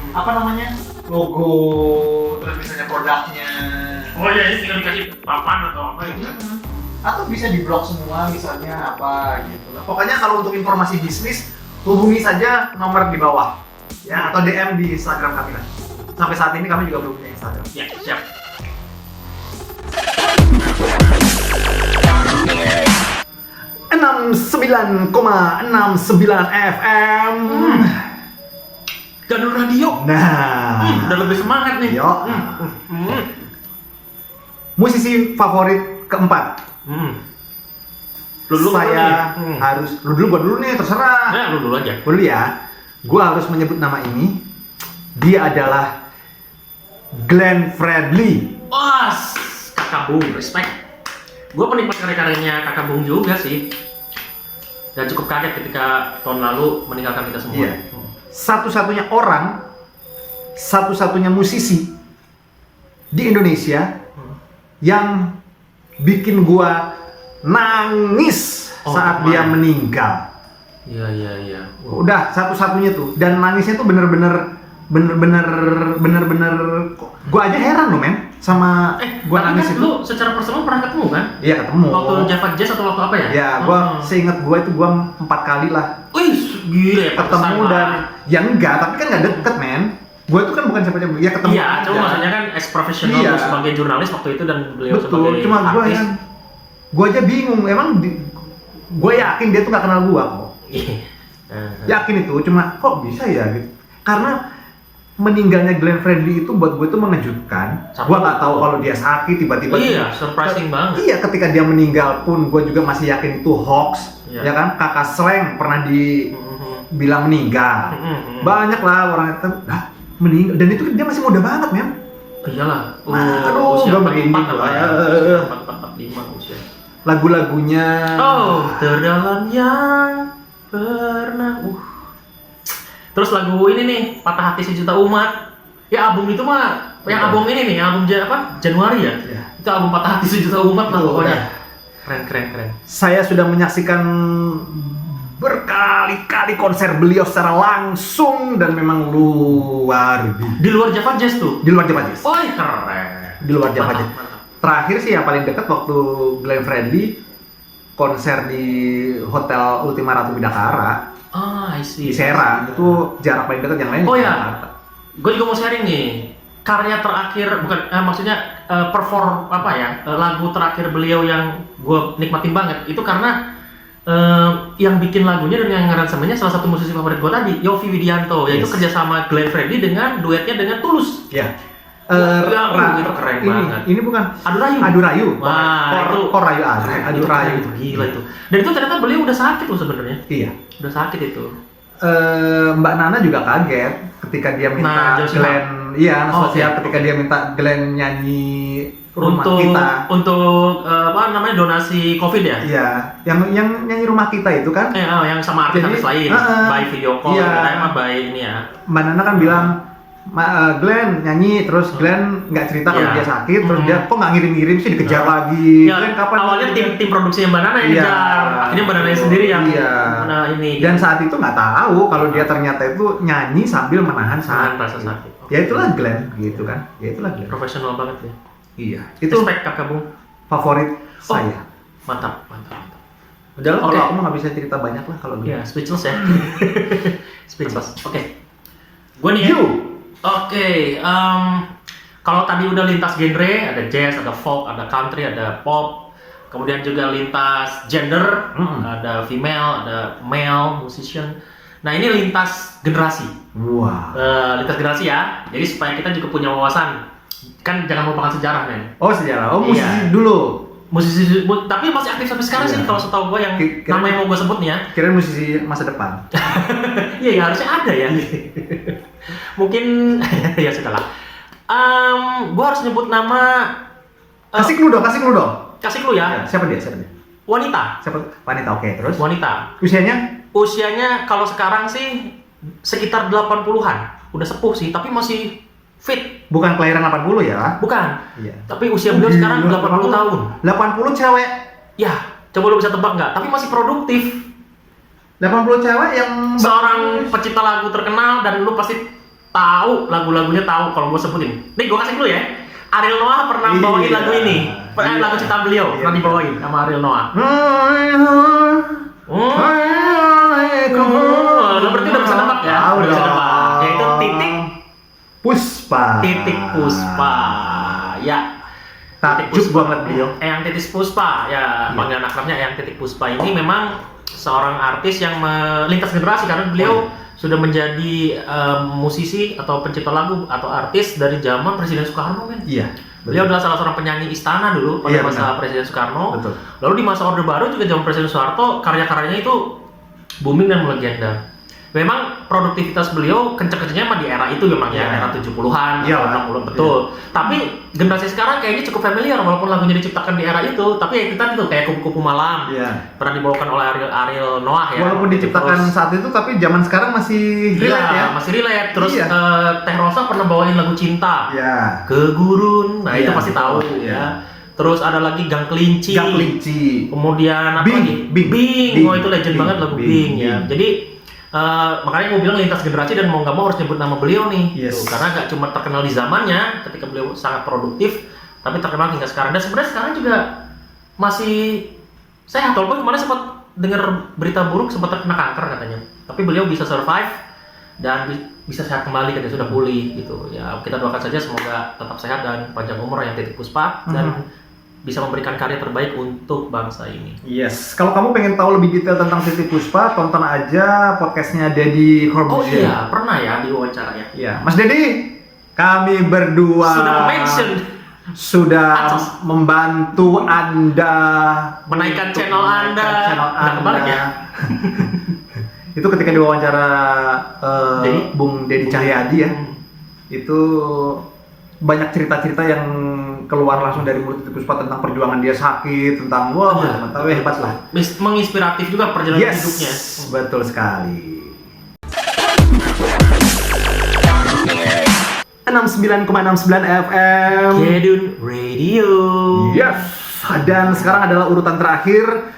Apa namanya? Logo, terus misalnya produknya. Oh iya, ini tinggal dikasih papan atau apa gitu. Atau bisa di blog semua misalnya apa gitu. Pokoknya kalau untuk informasi bisnis hubungi saja nomor di bawah ya, atau DM di Instagram kami lah. Sampai saat ini kami juga belum punya Instagram. Ya, siap. Enam 9,69 FM. Gadun Radio. Nah, Udah lebih semangat nih. Yo. musisi favorit keempat. Lu dulu Saya harus, lu dulu, gua dulu nih, terserah. Nah, lu dulu aja. Gua dulu ya. Gua harus menyebut nama ini. Dia adalah Glenn Fredly. Wah, Kakak Bung, respect. Gue penikmat karya-karyanya Kakak Bung juga sih. Dan cukup kaget ketika tahun lalu meninggalkan kita semua. Iya. Satu-satunya orang, satu-satunya musisi di Indonesia yang bikin gua nangis saat dia meninggal. Iya. Udah satu-satunya tuh, dan nangisnya tuh bener-bener gua aja heran loh men sama gua nangis kan itu. lu secara personal pernah ketemu kan? Iya ketemu. Waktu Java Jazz atau waktu apa ya? Ya, gua seingat gua itu gua 4 kali lah Wih, gila ya, ketemu dan ya enggak, tapi kan nggak deket men. Gua itu kan bukan siapa-siapa, ya ketemu. Iya, aja. cuma maksudnya kan as profesional Iya. sebagai jurnalis waktu itu dan beliau Betul, sebagai cuma gua artis. yang gua aja bingung, emang gua yakin dia tuh nggak kenal gua kok. Yakin itu, cuma kok bisa ya gitu. Karena meninggalnya Glenn Fredly itu buat gue tuh mengejutkan. Gue nggak tahu kalau dia sakit tiba-tiba. Iya, surprising banget. Iya, ketika dia meninggal pun gue juga masih yakin itu hoax. Ya kan, Kakak Slank pernah dibilang meninggal. Banyak lah orang itu meninggal, dan itu dia masih muda banget men. Iyalah. Aduh, usia gue merinding. 44 usia. Lagu-lagunya. Oh, terdalam yang pernah. Terus lagu ini nih, Patah Hati Sejuta Umat. Ya album itu mah, yang album ini nih, album Januari ya? Itu album Patah Hati Sejuta Umat lah pokoknya. Keren. Saya sudah menyaksikan berkali-kali konser beliau secara langsung dan memang luar biasa. Di luar Java Jazz tuh? Di luar Java Jazz. Oh, keren. Di luar Java Jazz. Terakhir sih yang paling dekat waktu Glenn Fredly konser di Hotel Ultima Ratu Bidakara. I see. Di Serang, itu jarak paling dekat, yang lain Oh di ya, Jakarta. gue juga mau sharing nih karya terakhir, bukan maksudnya perform apa ya, lagu terakhir beliau yang gue nikmatin banget itu karena yang bikin lagunya dan yang ngaransemennya salah satu musisi favorit gue tadi, Yovie Widianto, yaitu kerjasama Glenn Fredly dengan duetnya dengan Tulus. Iya. Itu keren banget. Ini bukan Adu Rayu. Wah, itu Kor Rayu Adu Rayu. Itu gila itu. Dan itu ternyata beliau udah sakit loh sebenarnya. Iya. Udah sakit itu. Mbak Nana juga kaget ketika dia minta Glenn, ketika dia minta Glenn nyanyi Rumah Kita. Untuk apa namanya, donasi COVID ya? Iya, yang nyanyi Rumah Kita itu kan? Yang sama artis lain, by video call, by ini ya. Mbak Nana kan bilang, Glenn nyanyi, terus Glenn nggak cerita kalau dia sakit, terus dia kok nggak ngirim-ngirim sih, dikejar lagi. Glenn kapan? Awalnya tim produksi Mbak Nana yang ngejar, akhirnya Mbak Nana sendiri yang ini. Dan saat itu nggak tahu kalau dia ternyata itu nyanyi sambil menahan rasa sakit. Ya itulah Glenn, gitu kan? Ya itulah Glenn. Profesional banget ya. Iya. Itu respect Kakak Bung. Favorit saya. Mantap. Udah lah, kalau aku mah nggak bisa cerita banyak lah kalau gitu. Iya, speechless ya. Speechless. Oke. Gue nih ya. Oke, kalau tadi udah lintas genre, ada jazz, ada folk, ada country, ada pop, kemudian juga lintas gender, ada female, ada male musician. Nah ini lintas generasi. Wah. Lintas generasi ya. Jadi supaya kita juga punya wawasan, kan jangan melupakan sejarah men. Oh sejarah. Oh musisi dulu. Musisi, tapi masih aktif sampai sekarang sih kalau setahu gue yang nama yang mau gue sebut nih ya. Kirain musisi masa depan. Iya harusnya ada ya. Mungkin ya sudahlah. Gue harus nyebut nama. Kasih clue dong. Kasih clue ya. Siapa dia? Wanita. Wanita, oke. Terus? Wanita. Usianya kalau sekarang sih sekitar 80-an. Udah sepuh sih, tapi masih fit. Bukan kelahiran 80 ya? Bukan. Iya. Tapi usia beliau sekarang 80 tahun. 80 cewek? Ya, coba lu bisa tebak nggak? Tapi masih produktif. 80 cewek yang seorang pencipta lagu terkenal dan lu pasti tahu lagu-lagunya, tahu kalau gue sebutin. Nih gue kasih dulu ya. Ariel Noah pernah bawain lagu ini. Lagu ciptaan beliau pernah dibawain sama Ariel Noah. Lu berarti udah bisa tebak ya? Udah bisa tebak. Yaitu Titik Puspa. Ya. Takjub banget beliau. Eyang Titik Puspa. Ya, panggilan akrabnya Eyang Titik Puspa ini memang seorang artis yang melintas generasi karena beliau sudah menjadi musisi atau pencipta lagu atau artis dari zaman Presiden Soekarno kan. Iya. Beliau adalah salah seorang penyanyi istana dulu pada masa Presiden Soekarno. Betul. Lalu di masa Orde Baru juga zaman Presiden Soeharto, karya-karyanya itu booming dan melegenda. Memang produktivitas beliau kenceng-kencengnya mah di era itu memang era 70-an, 60-an, betul. Tapi generasi sekarang kayaknya cukup familiar walaupun lagunya diciptakan di era itu, tapi ya kita tuh kayak Kupu-Kupu Malam. Pernah dibawakan oleh Ariel Noah ya. Walaupun diciptakan saat itu tapi zaman sekarang masih relate ya. Masih relate. Terus Teh Rosa pernah bawain lagu Cinta. Ke Gurun. Nah, itu pasti tahu ya. Terus ada lagi Gang Kelinci. Kemudian apa lagi? Bing. Oh, itu legend banget lagu Bing ya. Jadi makanya gue bilang lintas generasi dan mau nggak mau harus nyebut nama beliau nih, gitu. Karena nggak cuma terkenal di zamannya ketika beliau sangat produktif, tapi terkenal hingga sekarang. Dan sebenarnya sekarang juga masih sehat, walaupun kemarin sempat dengar berita buruk sempat terkena kanker katanya, tapi beliau bisa survive dan bisa sehat kembali katanya, sudah pulih gitu. Ya kita doakan saja semoga tetap sehat dan panjang umur yang Titiek Puspa dan bisa memberikan karya terbaik untuk bangsa ini. Yes, kalau kamu pengen tahu lebih detail tentang Titiek Puspa, tonton aja podcastnya Deddy Corbuzier. Oh iya, pernah ya diwawancara ya. Iya, Mas Deddy, kami berdua sudah membantu Anda menaikkan channel Anda. Kembali ya. Itu ketika diwawancara Bung Deddy Cahyadi ya, itu banyak cerita-cerita yang keluar langsung dari mulut Titiek Puspa tentang perjuangan dia sakit, tentang hebat lah. Menginspiratif juga perjalanan hidupnya. Betul sekali. 69,69 FM Kedun Radio. Yes. Dan sekarang adalah urutan terakhir.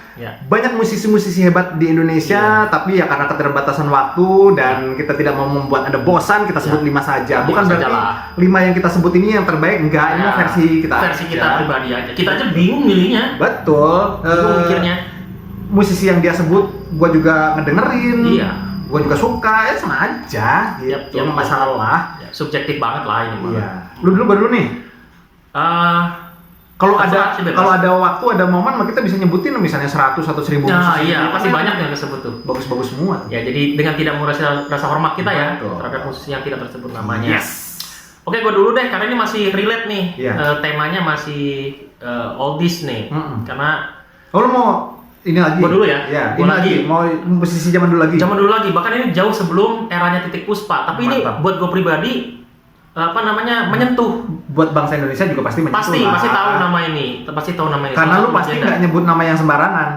Banyak musisi-musisi hebat di Indonesia, tapi ya karena keterbatasan waktu dan kita tidak mau membuat Anda bosan, kita sebut 5 saja. Bukan berarti 5 yang kita sebut ini yang terbaik, enggak, ini versi kita. Versi kita pribadi aja. Kita aja bingung milihnya. Betul. Bingung mikirnya. Musisi yang dia sebut, gua juga ngedengerin. Iya. Gua juga suka, ya sama aja. Gitu. Ya, masalah. Ya, subjektif banget lah ini mah. Iya. Lu baru nih. Kalau ada waktu, ada momen, kita bisa nyebutin misalnya 100 atau 1000 musisi. Iya, pasti banyak yang tersebut tuh. Bagus-bagus semua. Ya, jadi dengan tidak mengurangi rasa hormat kita ya terhadap musisi yang tidak tersebut namanya. Yes. Oke, gue dulu deh karena ini masih relate nih. Temanya masih oldies nih. Karena lu mau ini lagi? Gue dulu ya. Ini lagi. Mau musisi zaman dulu lagi? Zaman dulu lagi. Bahkan ini jauh sebelum eranya Titiek Puspa. Tapi ini buat gue pribadi menyentuh. Buat bangsa Indonesia juga pasti menyentuh. Pasti tahu nama ini. Pasti tahu nama ini. Karena lu pasti nggak nyebut nama yang sembarangan.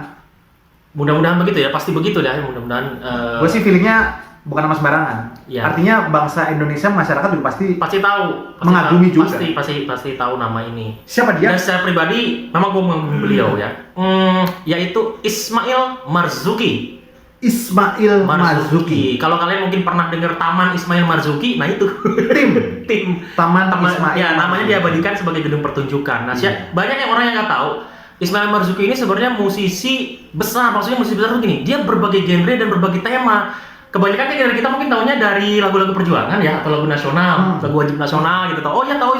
Mudah-mudahan begitu ya. Pasti begitu dah. Mudah-mudahan. Gue sih feelingnya bukan nama sembarangan. Artinya bangsa Indonesia, masyarakat juga pasti tahu. Mengagumi juga. Pasti tahu nama ini. Siapa dia? Dan secara pribadi, memang gue mengagumi beliau ya. Yaitu Ismail Marzuki. Ismail Marzuki. Kalau kalian mungkin pernah dengar Taman Ismail Marzuki, nah itu tim Taman Ismail. Ya, namanya diabadikan sebagai gedung pertunjukan. Nah, banyak yang orang yang nggak tahu Ismail Marzuki ini sebenarnya musisi besar. Maksudnya musisi besar tuh gini, dia berbagai genre dan berbagai tema. Kebanyakan kan kita mungkin tahunya dari lagu-lagu perjuangan ya, atau lagu nasional, lagu wajib nasional gitu. Oh ya tahu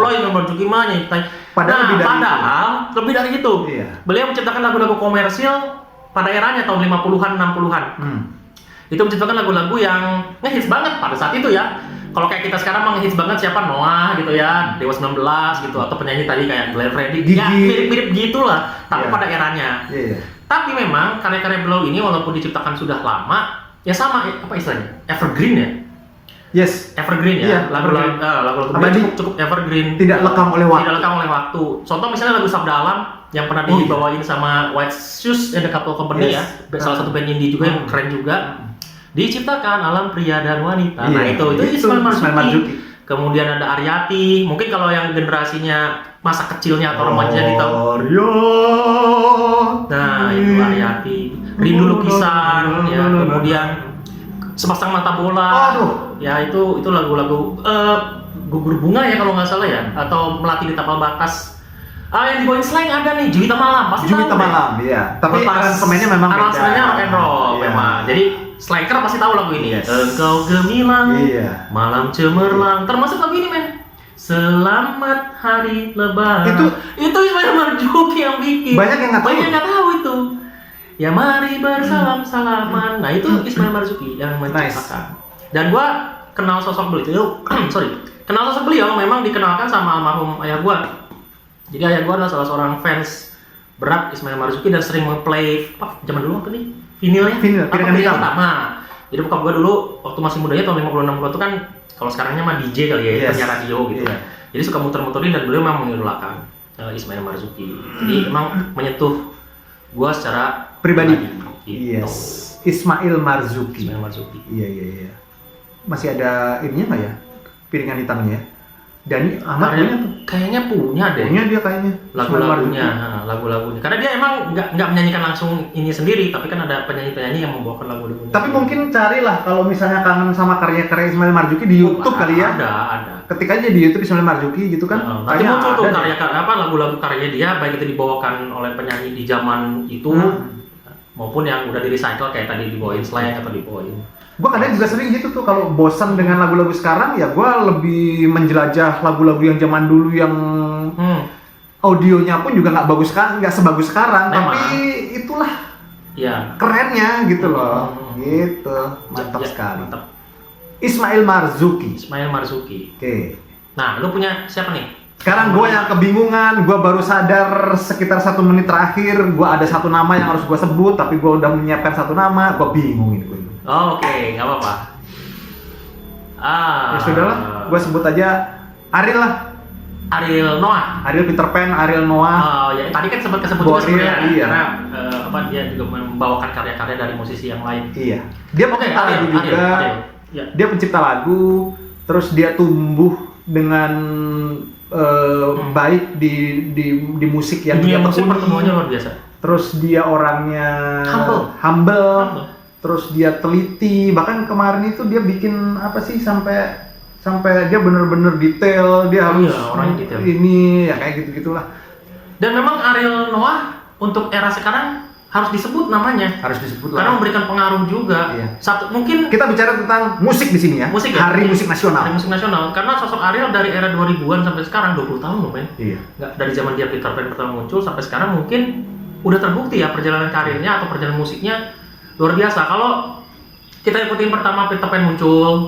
lah Ismail Marzuki mah nyanyi. Padahal lebih dari itu. Beliau menciptakan lagu-lagu komersil pada eranya tahun 50-an, 60-an. Itu menciptakan lagu-lagu yang ngehits banget pada saat itu ya. Kalau kayak kita sekarang mah ngehits banget siapa Noah gitu ya, Dewa 19 gitu, atau penyanyi tadi kayak Glenn Fredly. Ya mirip-mirip gitulah, tapi pada eranya. Tapi memang karya-karya beliau ini walaupun diciptakan sudah lama, ya sama apa istilahnya? Evergreen ya? Yes. Evergreen ya. Lagu-lagu beliau cukup evergreen. Tidak lekang oleh waktu. Contoh misalnya lagu Sabda Alam yang pernah dibawain sama White Shoes and the Couple Company ya, salah satu band indie juga yang keren juga. Diciptakan alam pria dan wanita. Nah itu Ismail Marzuki. Kemudian ada Aryati. Mungkin kalau yang generasinya masa kecilnya atau remajanya tahu. Nah itu Aryati. Rindu Lukisan. Ya kemudian Sepasang Mata Bola. Ya itu lagu-lagu Gugur Bunga ya kalau nggak salah ya, atau Melati di Tapal Batas. Yang dibawain slang ada nih, Juwita Malam, pasti tahu. Juwita Malam, iya. Tapi aransemennya memang beda. Aransemennya rock and roll memang. Jadi Slacker pasti tahu lagu ini. Engkau gemilang, malam cemerlang. Termasuk lagu ini men. Selamat Hari Lebaran. Itu Ismail Marzuki yang bikin. Banyak yang nggak tahu itu. Ya mari bersalam-salaman. Nah itu Ismail Marzuki yang menciptakan. Dan gua kenal sosok beliau. kenal sosok beliau memang dikenalkan sama almarhum ayah gua. Jadi ayah gua adalah salah seorang fans berat Ismail Marzuki dan sering nge-play zaman dulu apa nih? Vinilnya? Piringan hitam. Pertama. Jadi bokap gua dulu waktu masih mudanya tahun 50-60 itu kan kalau sekarangnya mah DJ kali ya, penyiar radio gitu ya. Jadi suka muter-muterin dan beliau memang mengidolakan Ismail Marzuki. Jadi emang menyentuh gua secara pribadi. Gitu. Yes. Ismail Marzuki. Iya. Masih ada ininya nggak ya? Piringan hitamnya ya? Dani Ahmad punya tuh. Kayaknya punya deh. Punya dia kayaknya. Lagu-lagunya. Karena dia emang nggak menyanyikan langsung ini sendiri, tapi kan ada penyanyi-penyanyi yang membawakan lagu-lagunya. Tapi mungkin carilah kalau misalnya kangen sama karya-karya Ismail Marzuki di YouTube kali ya. Ada. Ketik aja di YouTube Ismail Marzuki gitu kan. Nanti muncul tuh karya-karya lagu-lagu karya dia, baik itu dibawakan oleh penyanyi di zaman itu maupun yang udah di-recycle kayak tadi dibawain Slang atau dibawain. Gue kadang juga sering gitu tuh kalau bosan dengan lagu-lagu sekarang ya gue lebih menjelajah lagu-lagu yang zaman dulu yang audionya pun juga nggak sebagus sekarang. Memang. Tapi itulah ya kerennya gitu loh. Gitu mantap sekali. Mantap. Ismail Marzuki. Oke. Nah, lu punya siapa nih? Sekarang gue yang kebingungan, gue baru sadar sekitar 1 menit terakhir gue ada satu nama yang harus gue sebut, tapi gue udah menyiapkan satu nama, gue bingung ini. Oh, oke, nggak apa-apa. Ya sudahlah, gue sebut aja Ariel lah. Ariel Noah. Ariel Peter Pan, Ariel Noah. Oh ya, tadi kan sempat kesebut juga sebenarnya, iya. karena dia juga membawakan karya-karya dari musisi yang lain. Iya. Dia pencipta lagu juga. Ya. Dia pencipta lagu, terus dia tumbuh dengan baik di musik yang dunia dia musik tekuni. pertemuannya luar biasa. Terus dia orangnya humble. Terus dia teliti, bahkan kemarin itu dia bikin apa sih sampai dia bener-bener detail, dia harus orangnya detail. Ini ya kayak gitu-gitulah. Dan memang Ariel Noah untuk era sekarang harus disebut namanya. Harus disebut karena lah. memberikan pengaruh juga. Iya. Satu mungkin kita bicara tentang musik di sini ya. Musik ya? Hari musik nasional. Hari musik nasional. Karena sosok Ariel dari era 2000-an sampai sekarang 20 tahun loh, men. Iya. Nggak, dari zaman dia Peter Pan pertama muncul sampai sekarang mungkin udah terbukti ya perjalanan karirnya atau perjalanan musiknya luar biasa. Kalau kita ikutin pertama Peter Pan muncul,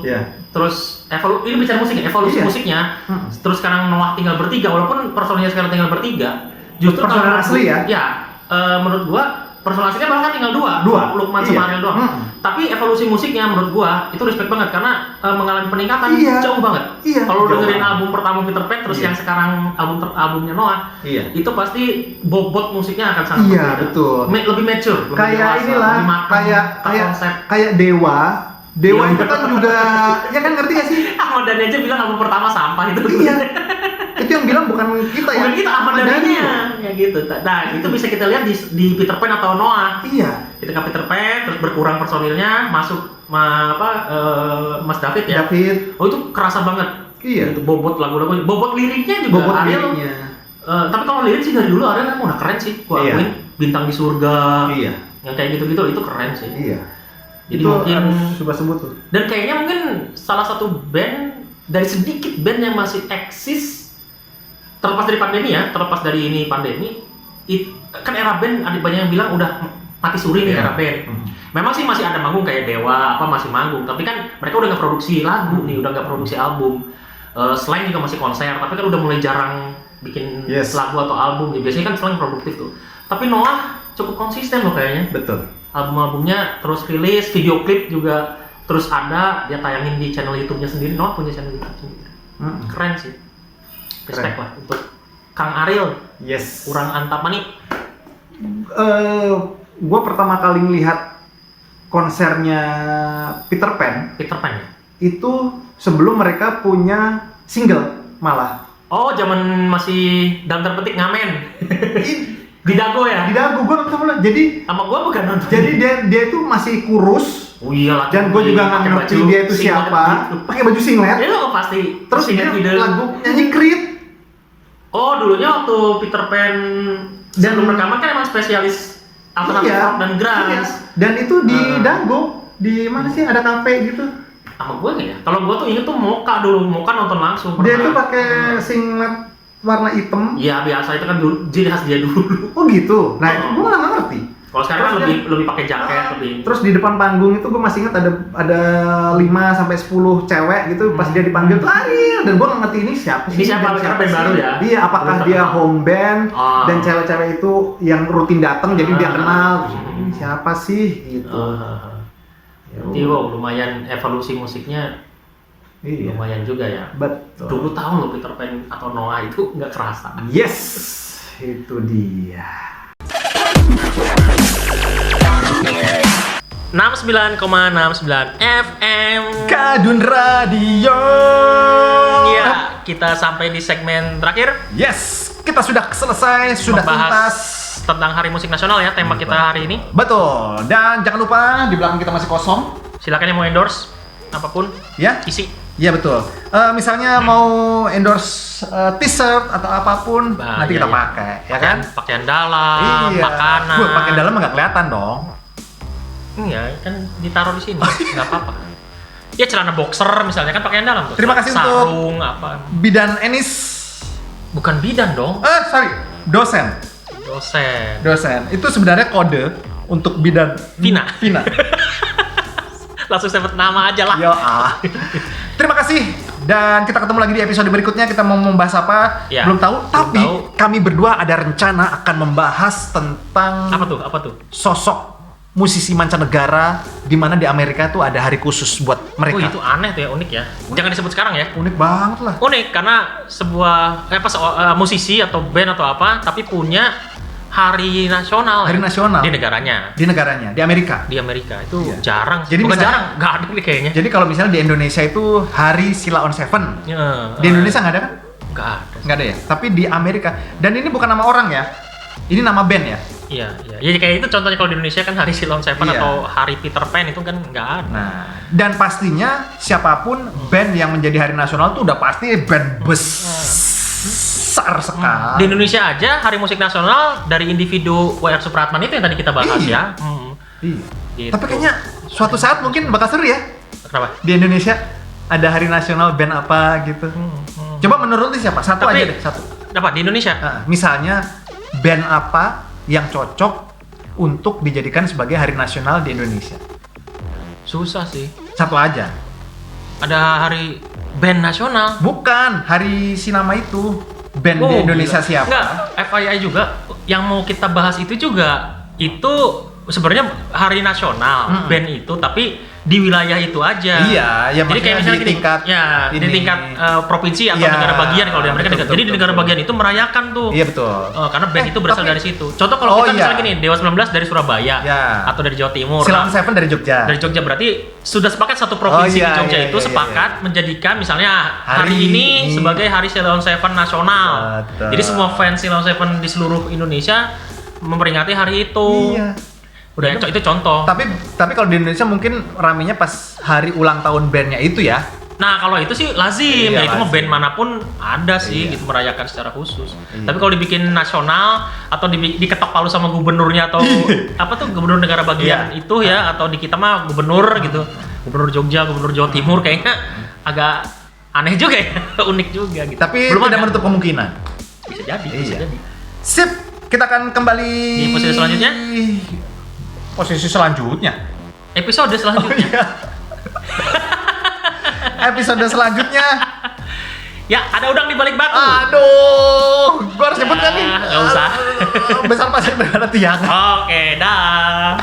terus ini bicara musik, evolusi musiknya, terus sekarang Noah tinggal bertiga, walaupun personilnya sekarang tinggal bertiga, justru personil asli ya? Ya, menurut gua personil aslinya bahkan tinggal dua, Lukman sama Ariel doang. Tapi evolusi musiknya menurut gua itu respect banget karena mengalami peningkatan jauh banget. Kalau dengerin album pertama Peter Pan terus yang sekarang albumnya Noah, itu pasti bobot musiknya akan sangat berbeda. Betul. Lebih mature, lebih kayak dewasa, inilah, lebih matang, kayak Dewa itu kan juga, ya kan ngerti gak sih? Ahmad Dhani aja bilang album pertama sampah itu. Iya. Itu yang bilang bukan kita ya. Bukan kita, Ahmad Dhani-nya. Ya gitu. Nah, itu bisa kita lihat di Peter Pan atau Noah. Iya. Ketika Peter Pan terus berkurang personilnya, masuk Mas David ya. David. Oh, itu kerasa banget. Iya. Itu bobot lagu-lagu, bobot liriknya juga bobot Ariel. Tapi kalau lirik sih dari dulu Ariel kan udah keren sih. Gua akuin Bintang di Surga. Iya. Yang kayak gitu-gitu itu keren sih. Iya. Jadi itu mungkin coba sebut tuh. Dan kayaknya mungkin salah satu band dari sedikit band yang masih eksis terlepas dari pandemi ya, terlepas dari ini pandemi, kan era band ada banyak yang bilang udah mati suri nih era band. Memang sih masih ada manggung kayak Dewa masih manggung, tapi kan mereka udah nggak produksi lagu nih, udah nggak produksi album. Slang juga masih konser, tapi kan udah mulai jarang bikin lagu atau album. Ya, biasanya kan Slang produktif tuh. Tapi Noah cukup konsisten loh kayaknya. Betul. Album-albumnya terus rilis, video klip juga terus ada, dia tayangin di channel YouTube-nya sendiri. Noah punya channel YouTube sendiri. Keren sih. Respect lah untuk Kang Ariel. Yes. Urang Antapani. Gua pertama kali ngelihat konsernya Peter Pan ya? Itu sebelum mereka punya single malah. Oh, zaman masih dalam tanda petik ngamen. Di Dago ya? Di Dago, gue nonton mulai. Jadi sama gue bukan nonton. Jadi dia itu masih kurus. Oh iyalah. Dan gue juga nggak ngerti dia itu siapa. Gitu. Pakai baju singlet. Ya lo pasti. Terus dia lagu nyanyi Creed. Oh, dulunya waktu Peter Pan dan sebelum rekaman kan emang spesialis alternatif rock dan grunge. Iya. Dan itu di Dago, di mana sih ada kafe gitu. Sama gue nggak ya? Kalau gue tuh inget tuh Moka dulu, Moka nonton langsung. Dia tuh pakai singlet warna hitam. Iya biasa itu kan dulu, ciri khas dia dulu. Oh gitu. Nah itu gue nggak ngerti. Kalau sekarang kan lebih pakai jaket, lebih. Terus di depan panggung itu gue masih ingat ada 5 sampai 10 cewek gitu pas dia dipanggil tuh Ariel, dan gue nggak ngerti ini siapa sih. Ini siapa? Karena band baru ya. Iya, apakah dia home band dan cewek-cewek itu yang rutin datang jadi dia kenal. Ini siapa sih gitu. Jadi lumayan evolusi musiknya. Iya. Lumayan juga ya. Betul. 20 tahun loh Peter Pan atau Noah itu nggak kerasa. Yes, itu dia. 69,69 FM Kadun Radio. Ya, kita sampai di segmen terakhir. Yes, kita sudah selesai, sudah tuntas tentang Hari Musik Nasional ya, tema kita hari ini. Betul. Dan jangan lupa di belakang kita masih kosong. Silakan yang mau endorse apapun, ya, isi. Iya betul. Misalnya mau endorse t-shirt atau apapun, nanti kita pakai, ya kan? Pakaian dalam, makanan. Pakaian dalam nggak kelihatan dong. Iya, kan ditaruh di sini, nggak apa-apa. Ya celana boxer misalnya kan pakaian dalam tuh. Terima kasih sarung, untuk apa? Bidan Enis. Bukan bidan dong. Sorry, dosen. Itu sebenarnya kode untuk bidan Vina. Langsung sebut nama aja lah. Terima kasih. Dan kita ketemu lagi di episode berikutnya. Kita mau membahas apa? Ya, belum tahu. Tapi kami berdua ada rencana akan membahas tentang apa tuh? Sosok musisi mancanegara di mana di Amerika tuh ada hari khusus buat mereka. Oh, itu aneh tuh ya, unik ya. Jangan disebut sekarang ya. Unik banget lah. Unik karena sebuah musisi atau band atau apa tapi punya hari nasional. Hari nasional di negaranya. Di Amerika. Di Amerika itu jarang. Jadi bukan misalnya, jarang, nggak ada nih kayaknya. Jadi kalau misalnya di Indonesia itu hari Sheila on Seven. Di Indonesia nggak ada kan? Nggak ada ya. Tapi di Amerika, dan ini bukan nama orang ya. Ini nama band ya. Iya. Jadi kayak itu contohnya kalau di Indonesia kan hari Sheila on Seven atau hari Peter Pan itu kan nggak ada. Nah, dan pastinya siapapun band yang menjadi hari nasional tuh udah pasti band besar sekali. Di Indonesia aja hari musik nasional dari individu W.R. Supratman itu yang tadi kita bahas ya. Iya. Gitu. Tapi kayaknya suatu saat mungkin bakal seru ya. Kenapa? Di Indonesia ada hari nasional band apa gitu. Coba menurut lu siapa? Satu aja deh, satu. Dapat di Indonesia? Misalnya band apa yang cocok untuk dijadikan sebagai hari nasional di Indonesia? Susah sih. Satu aja. Ada hari band nasional? Bukan, hari si nama itu. Band di Indonesia gila. Siapa? Enggak, FYI juga yang mau kita bahas itu juga itu sebenarnya hari nasional band itu, tapi di wilayah itu aja. Iya, ya. Jadi kayak misalnya di tingkat provinsi atau negara bagian kalau di Amerika. Jadi di negara bagian itu merayakan tuh. Iya betul. Karena band itu berasal dari situ. Contoh kalau kita misalnya gini, Dewa 19 dari Surabaya atau dari Jawa Timur. Sheila on Seven dari Jogja. Dari Jogja berarti sudah sepakat satu provinsi di Jogja itu sepakat menjadikan misalnya hari ini sebagai hari Sheila on Seven nasional. Betul. Jadi semua fans Sheila on Seven di seluruh Indonesia memperingati hari itu. Iya. Udah itu contoh. Tapi kalau di Indonesia mungkin ramenya pas hari ulang tahun bandnya itu ya. Nah kalau itu sih lazim, ya itu mau band manapun ada sih gitu merayakan secara khusus. Tapi kalau dibikin nasional atau diketok palu sama gubernurnya atau apa tuh gubernur negara bagian itu ya, atau di kita mah gubernur gitu, gubernur Jogja, gubernur Jawa Timur, kayaknya agak aneh juga ya, unik juga gitu. Tapi belum tidak menutup kemungkinan. Bisa jadi. Sip, kita akan kembali di posisi selanjutnya. Episode selanjutnya. Episode selanjutnya. Ya, ada udang di balik batu. Aduh, gua harus nyebut kan nih? Nggak usah. Besar pasir berada tiang. Oke, dah.